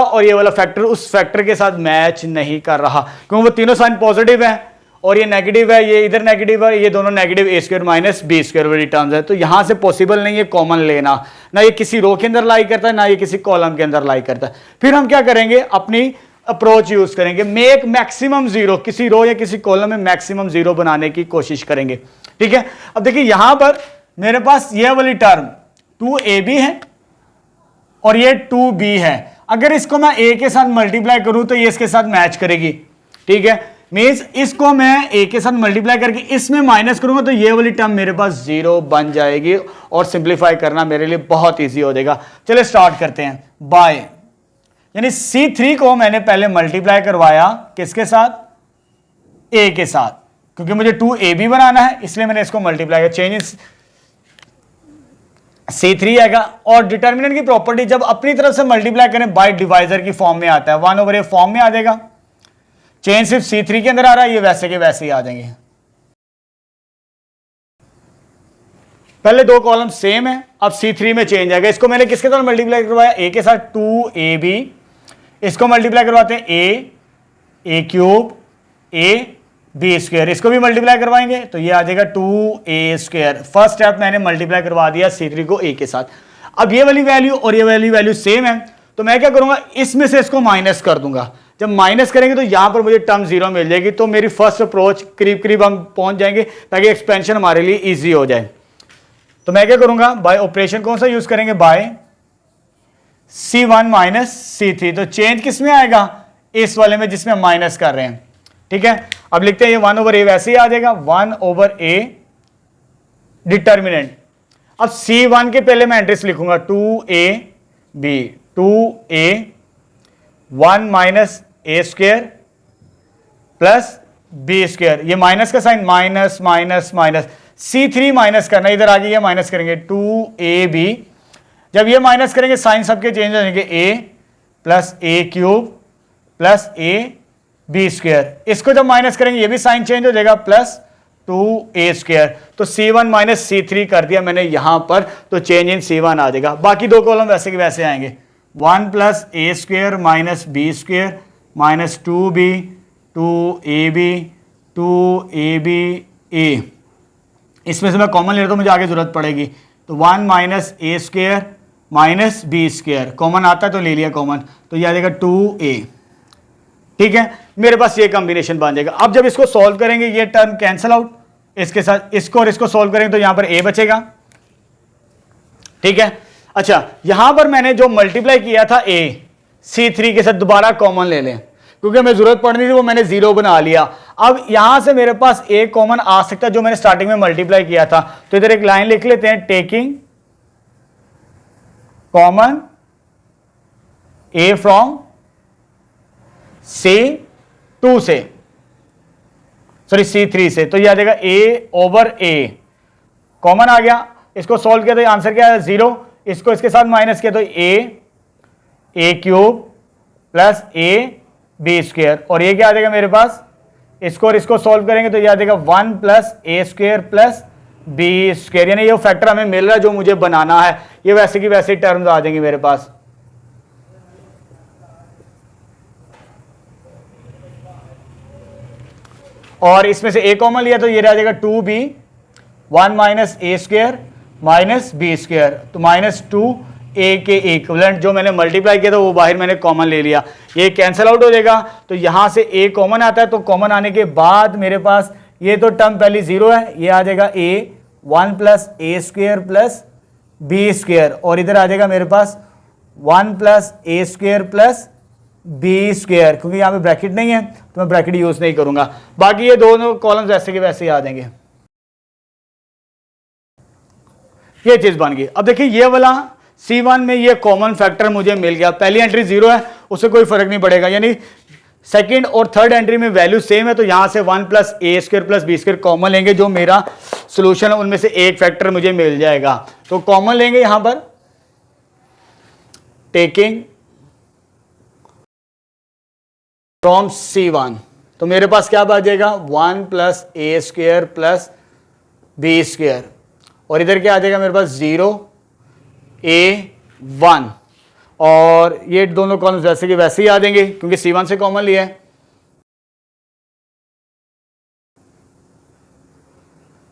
और ये वाला फैक्टर उस फैक्टर के साथ मैच नहीं कर रहा, क्योंकि वो तीनों साइन पॉजिटिव है और ये नेगेटिव है, ये इधर नेगेटिव है, ये दोनों नेगेटिव ए स्क्वायर माइनस बी स्क्वायर वाली टर्म्स है, तो यहां से पॉसिबल नहीं है कॉमन लेना, ना ये किसी रो के अंदर लाई करता है ना ये किसी कॉलम के अंदर लाई करता है। फिर हम क्या करेंगे, अपनी अप्रोच यूज करेंगे, मेक मैक्सिमम जीरो, किसी रो या किसी कॉलम में मैक्सिमम जीरो बनाने की कोशिश करेंगे। ठीक है, अब देखिए यहां पर मेरे पास ये वाली टर्म 2ab है और ये 2b है, अगर इसको मैं a के साथ मल्टीप्लाई करूं तो ये इसके साथ मैच करेगी। ठीक है, मींस इसको मैं a के साथ मल्टीप्लाई करके इसमें माइनस करूंगा तो ये वाली टर्म मेरे पास 0 बन जाएगी और सिंप्लीफाई करना मेरे लिए बहुत ईजी हो जाएगा। चलिए स्टार्ट करते हैं। बाय, यानी C3 को मैंने पहले मल्टीप्लाई करवाया किसके साथ, a के साथ, क्योंकि मुझे 2ab बनाना है इसलिए मैंने इसको मल्टीप्लाई किया, चेंज C3 आएगा। और डिटर्मिनेंट की प्रॉपर्टी जब अपनी तरफ से मल्टीप्लाई करें बाय डिवाइजर की फॉर्म में आता है, 1/a फॉर्म में आ जाएगा, चेंज सिर्फ C3 के अंदर आ रहा है, ये वैसे के वैसे ही आ जाएंगे। पहले दो कॉलम सेम है, अब C3 में चेंज आएगा। इसको मैंने किसके साथ मल्टीप्लाई करवाया, a के साथ 2ab, इसको मल्टीप्लाई करवाते हैं a cube a b square, इसको भी मल्टीप्लाई करवाएंगे तो ये आ जाएगा 2a²। फर्स्ट स्टेप मैंने मल्टीप्लाई करवा दिया C3 को a के साथ। अब ये वाली वैल्यू और ये वाली वैल्यू सेम है, तो मैं क्या करूंगा, इसमें से इसको माइनस कर दूंगा। जब माइनस करेंगे तो यहां पर मुझे टर्म 0 मिल जाएगी, तो मेरी फर्स्ट अप्रोच करीब करीब हम पहुंच जाएंगे ताकि एक्सपेंशन हमारे लिए ईजी हो जाए। तो मैं क्या करूंगा, बाय ऑपरेशन कौन सा यूज करेंगे, बाय C1 माइनस C3। तो चेंज किस में आएगा, इस वाले में जिसमें हम माइनस कर रहे हैं। ठीक है, अब लिखते हैं ये 1/a वैसे ही आ जाएगा, 1/a डिटर्मिनेंट। अब C1 के पहले मैं एड्रेस लिखूंगा 2ab, 2a 1 minus a² plus b²। ये माइनस का sign, minus minus minus, C3 minus करना, इधर आगे ये माइनस करेंगे 2ab। जब ये माइनस करेंगे साइन सबके चेंज हो जाएंगे, a plus a³ plus ab²। इसको जब माइनस करेंगे ये भी साइन चेंज हो जाएगा, प्लस 2a²। तो C1 माइनस C3 कर दिया मैंने यहां पर, तो चेंज इन C1 आ जाएगा। बाकी दो कॉलम वैसे के वैसे आएंगे, 1 plus a² minus b² minus 2b 2ab 2ab इसमें से मैं कॉमन ले रहा तो मुझे आगे जरूरत पड़ेगी, तो 1 minus a² minus b², common आता है तो ले लिया कॉमन, तो ये आ जाएगा 2a। ठीक है, मेरे पास ये कॉम्बिनेशन बन जाएगा। अब जब इसको सॉल्व करेंगे ये टर्म कैंसिल आउट, इसके साथ इसको और इसको सॉल्व करेंगे तो यहां पर a बचेगा। ठीक है, अच्छा यहां पर मैंने जो मल्टीप्लाई किया था a C3 के साथ, दोबारा कॉमन ले लें क्योंकि हमें जरूरत पड़नी थी, वो मैंने 0 बना लिया। अब यहां से मेरे पास a कॉमन आ सकता है जो मैंने स्टार्टिंग में मल्टीप्लाई किया था, तो इधर एक लाइन लिख लेते हैं, taking common a from C2 से, सॉरी C3 से, तो यह आ जाएगा a/a, कॉमन आ गया। इसको सॉल्व किया तो आंसर क्या है 0, इसको इसके साथ माइनस किया तो a³ प्लस ab², और ये क्या आ जाएगा मेरे पास, इसको और इसको सॉल्व करेंगे तो ये आ जाएगा 1 प्लस a² प्लस b², यानी ये फैक्टर हमें मिल रहा है जो मुझे बनाना है। ये वैसे की वैसे टर्म्स आ जाएंगे मेरे पास। और इसमें से a कॉमन लिया तो ये रह जाएगा 2b 1 minus a² minus b², तो माइनस 2a के इक्विवेलेंट जो मैंने मल्टीप्लाई किया था वो बाहर मैंने कॉमन ले लिया, ये कैंसिल आउट हो जाएगा। तो यहां से a कॉमन आता है, तो कॉमन आने के बाद मेरे पास ये तो टर्म पहले 0 है, ये आ जाएगा a 1 plus a² plus b², और इधर आ जाएगा मेरे पास 1 प्लस a² प्लस b², क्योंकि यहां पे ब्रैकेट नहीं है तो मैं ब्रैकेट यूज नहीं करूंगा। बाकी ये दोनों कॉलम्स वैसे के वैसे ही आ जाएंगे। ये चीज बन गई। अब देखिए ये वाला C1 में ये कॉमन फैक्टर मुझे मिल गया, पहली एंट्री 0 है उससे कोई फर्क नहीं पड़ेगा, यानी सेकंड और थर्ड एंट्री में वैल्यू सेम है, तो यहां से 1 plus a² plus b² common लेंगे, जो मेरा सोल्यूशन है उनमें से एक फैक्टर मुझे मिल जाएगा। तो कॉमन लेंगे यहां पर, टेकिंग फ्रॉम C1, तो मेरे पास क्या बचेगा 1 प्लस a² प्लस b², और इधर क्या आ जाएगा मेरे पास 0 a1, और ये दोनों कॉलम्स वैसे के वैसे ही आ जाएंगे क्योंकि C1 से कॉमन लिया है।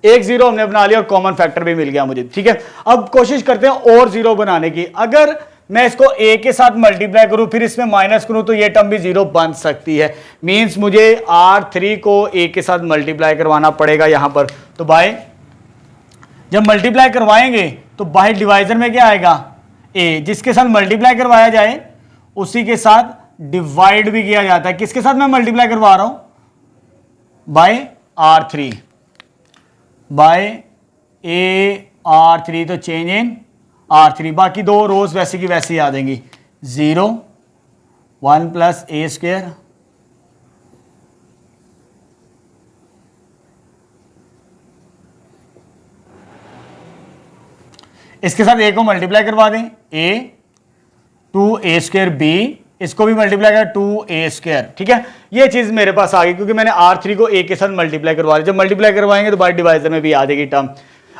एक 0 हमने बना लिया और कॉमन फैक्टर भी मिल गया मुझे। ठीक है, अब कोशिश करते हैं और 0 बनाने की। अगर मैं इसको a के साथ मल्टीप्लाई करूं फिर इसमें माइनस करूं तो ये टर्म भी 0 बन सकती है, मींस मुझे R3 को a के साथ मल्टीप्लाई करवाना पड़ेगा यहां पर। तो बाय जब मल्टीप्लाई करवाएंगे तो बाहर डिवाइजर में क्या आएगा a, जिसके साथ मल्टीप्लाई करवाया जाए उसी के साथ डिवाइड भी किया जाता है। किसके साथ मैं मल्टीप्लाई करवा रहा हूं, बाय R3, बाय a/R3, तो चेंज इन R3। बाकी दो रोज वैसे की वैसी आ देंगी, 0 1 प्लस a², इसके साथ a को मल्टीप्लाई करवा दें, a 2a² b, इसको भी मल्टीप्लाई कर 2a²। ठीक है, ये चीज मेरे पास आ गई क्योंकि मैंने R3 को a के साथ मल्टीप्लाई करवा दिया। जब मल्टीप्लाई करवाएंगे तो बाय डिवाइजर में भी आ जाएगी टर्म।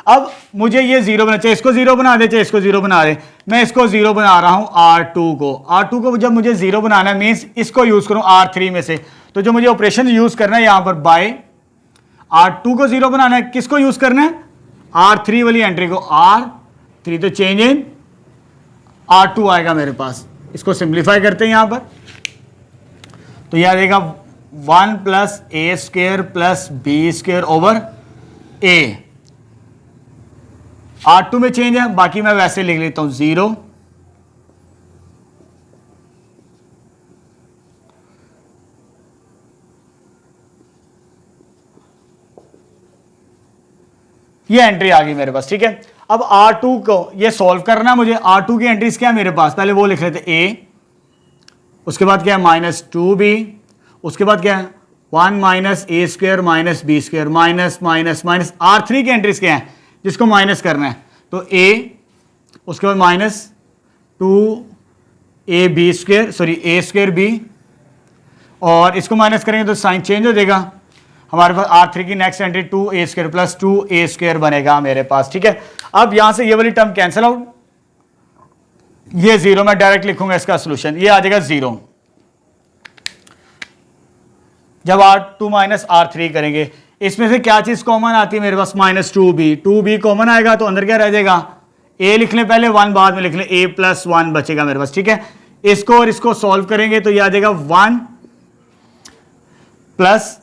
अब मुझे ये 0 बना, चाहे इसको 0 बना दे चाहे इसको 0 बना दे, मैं इसको 0 बना रहा हूं R2 को। R2 को जब मुझे 0 बनाना है मीन्स इसको यूज करूं R3 में से, तो जो मुझे ऑपरेशन यूज करना है यहां पर बाय R2 को 0 बनाना है, किसको यूज करना है, R3 वाली एंट्री को, R3 तो चेंज इन R2 आएगा मेरे पास। इसको सिंप्लीफाई करते हैं यहां पर, तो यह आ जाएगा 1 plus a square plus b square over a. R2 में चेंज है, बाकी मैं वैसे लिख लेता हूं 0 ये एंट्री आ गई मेरे पास, ठीक है। अब R2 को ये सॉल्व करना मुझे, R2 की एंट्रीज क्या है मेरे पास, पहले वो लिख लेते A, उसके बाद क्या है -2B, उसके बाद क्या है 1 minus a square minus b square minus minus minus. R3 की एंट्रीज क्या है जिसको माइनस करना है, तो A, उसके बाद -2AB square, sorry A square B, और इसको माइनस करेंगे तो साइन चेंज हो जाएगा, हमारे पास R3 की next entry 2A square plus 2A square बनेगा मेरे पास, ठीक है। अब यहां से ये वाली टर्म कैंसिल आउट, ये 0 मैं डायरेक्ट लिखूंगा इसका सोल्यूशन, ये आ जाएगा 0। जब R2 माइनस R3 करेंगे, इसमें से क्या चीज कॉमन आती है मेरे पास, -2B, 2B कॉमन आएगा तो अंदर क्या रह जाएगा, A लिख लें पहले, 1 बाद में लिख लें, A प्लस 1 बचेगा मेरे पास, ठीक है। इसको और इसको सॉल्व करेंगे तो ये आ जाएगा 1 plus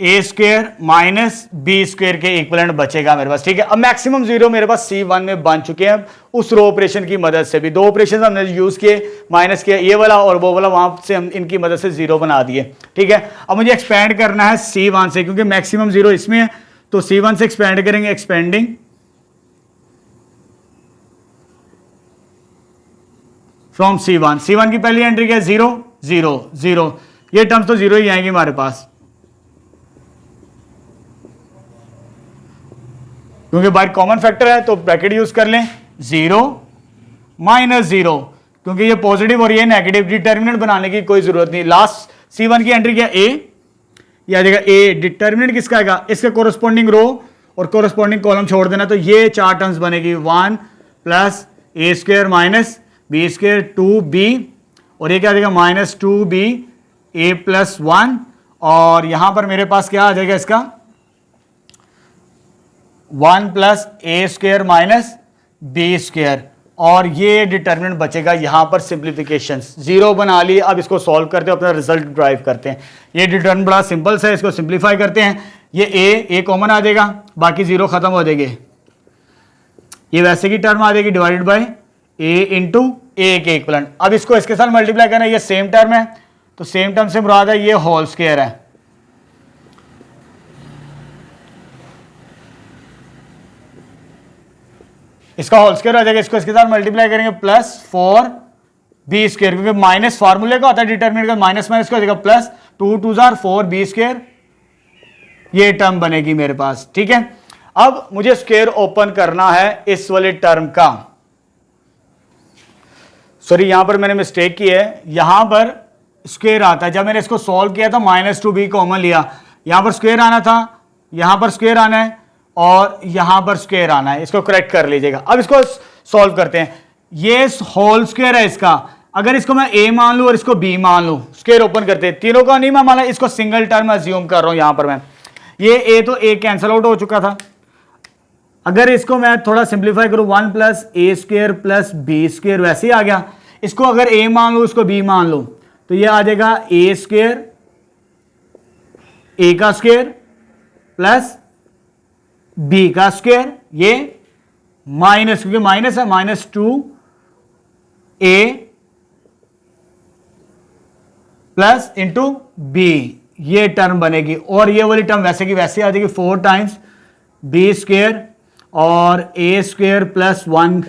a square minus b square के इक्वलेंट बचेगा मेरे पास, ठीक है। अब मैक्सिमम 0 मेरे पास C1 में बन चुके हैं उस रो ऑपरेशन की मदद से भी, 2 ऑपरेशन हमने यूज किए, माइनस किया ये वाला और वो वाला, वहां से हम इनकी मदद से 0 बना दिए, ठीक है। अब मुझे एक्सपेंड करना है C1 से, क्योंकि मैक्सिमम 0 इसमें है, तो C1 से एक्सपेंड करेंगे, एक्सपेंडिंग फ्रॉम C1 की पहली एंट्री क्या है 0 0 0, ये टर्म्स तो 0 ही आएंगे हमारे पास, क्योंकि बाहर कॉमन फैक्टर है तो ब्रैकेट यूज कर लें, 0 -0, क्योंकि ये पॉजिटिव और ये नेगेटिव, डिटर्मिनेंट बनाने की कोई जरूरत नहीं। लास्ट C1 की एंट्री क्या, A, ये आ जाएगा A, डिटर्मिनेंट किसका आएगा, इसके कोरस्पॉन्डिंग रो और कोरस्पॉन्डिंग कॉलम छोड़ देना, तो ये 4 टर्म्स बनेगी, 1 plus a square minus b square 2B, और ये क्या आ जाएगा -2B A प्लस 1, और यहां पर मेरे पास क्या आ जाएगा इसका 1 plus a square minus b square, और ये डिटर्मिनेंट बचेगा यहां पर सिंप्लीफिकेशन, 0 बना लिए। अब इसको सॉल्व करते हैं, अपना रिजल्ट ड्राइव करते हैं। ये डिटर्मिनेंट बड़ा सिंपल सा है, इसको सिंप्लीफाई करते हैं, ये ए कॉमन आ जाएगा, बाकी 0 खत्म हो जाएंगे, ये वैसे की टर्म आ जाएगी डिवाइडेड बाय ए इंटू ए के इक्वलेंट। अब इसको इसके साथ मल्टीप्लाई करना है, ये सेम टर्म है, तो सेम टर्म से मुराद है ये होल स्क्वायर है, इसका होल स्क्वायर आ जाएगा, इसको इसके साथ मल्टीप्लाई करेंगे प्लस 4B स्क्वायर, क्योंकि माइनस फार्मूले का होता है डिटरमिनेंट का, माइनस माइनस का हो जाएगा प्लस 2 2 4B स्क्वायर, ये टर्म बनेगी मेरे पास, ठीक है। अब मुझे स्क्वायर ओपन करना है इस वाले टर्म का, सॉरी यहां पर मैंने मिस्टेक की है, यहां पर स्क्वायर आता है, जब मैंने इसको सॉल्व किया था -2B कॉमन लिया, यहां पर स्क्वायर आना था, यहां पर स्क्वायर आना है और यहां पर स्क्वायर आना है, इसको करेक्ट कर लीजिएगा। अब इसको सॉल्व करते हैं, ये होल स्क्वायर है इसका, अगर इसको मैं A मान लूं और इसको B मान लूं, स्क्वायर ओपन करते हैं, तीनों का नहीं मैं माना, इसको सिंगल टर्म अज्यूम कर रहा हूं यहां पर मैं, ये A तो A कैंसिल आउट हो चुका था, अगर इसको मैं थोड़ा सिंप्लीफाई करूं 1 plus a square plus b square वैसे ही आ गया, इसको अगर A मान लूं इसको B मान लूं तो ये आ जाएगा A स्क्वायर, A का स्क्वायर प्लस B का स्क्वायर, ये माइनस, क्योंकि माइनस है, -2A प्लस इंटू B, ये टर्म बनेगी, और ये वाली टर्म वैसे की वैसे आ जाएगी 4 टाइम्स B स्क्वायर और A स्क्वायर प्लस 1,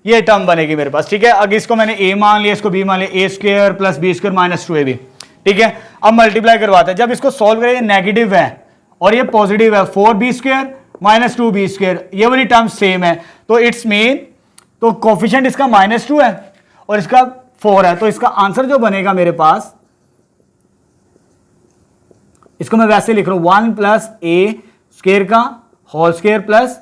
ये टर्म बनेगी मेरे पास, ठीक है। अगर इसको मैंने A मान लिया, इसको B मान लिया, A square plus B square minus 2AB, ठीक है। अब मल्टीप्लाई करवाते हैं, जब इसको सॉल्व करें, ये नेगेटिव है और ये पॉजिटिव है, 4B square minus 2B square, ये वाली टर्म सेम है, तो इट्स मीन, तो कोफिशिएंट इसका -2 है और इसका 4 है, तो इसका आंसर जो बनेगा मेरे पास, इसको मैं वैसे लिख रहा हूं 1 प्लस ए स्क्वायर का whole square plus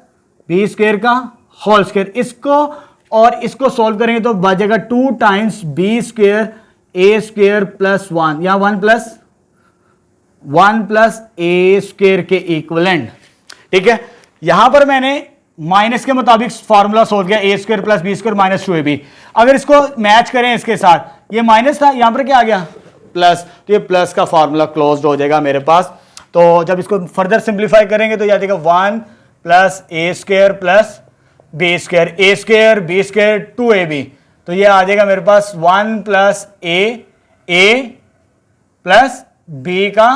b square का होल स्क्वायर, इसको और इसको सॉल्व करेंगे तो बचेगा 2 times b square a square plus 1, या 1 प्लस 1 प्लस ए स्क्वायर के इक्वलेंट। ठीक है, यहां पर मैंने माइनस के मुताबिक फॉर्मूला सोल्व किया, a square plus b square minus 2ab। अगर इसको मैच करें इसके साथ, ये माइनस था, यहां पर क्या आ गया प्लस, तो ये प्लस का फॉर्मूला क्लोज्ड हो जाएगा मेरे पास। तो जब इसको फर्दर सिंप्लीफाई करेंगे तो यह देगा 1 plus a square plus b square, a square B square 2ab, तो ये आ जाएगा मेरे पास 1 प्लस ए प्लस बी का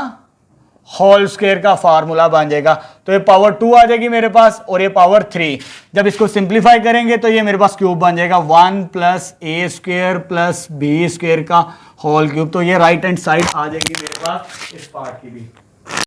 होल स्क्वायर का फार्मूला बन जाएगा। तो ये पावर 2 आ जाएगी मेरे पास और ये पावर 3। जब इसको सिंप्लीफाई करेंगे तो ये मेरे पास क्यूब बन जाएगा 1 plus a square plus b square का होल क्यूब। तो ये राइट हैंड साइड आ जाएगी मेरे पास इस पार्ट की भी।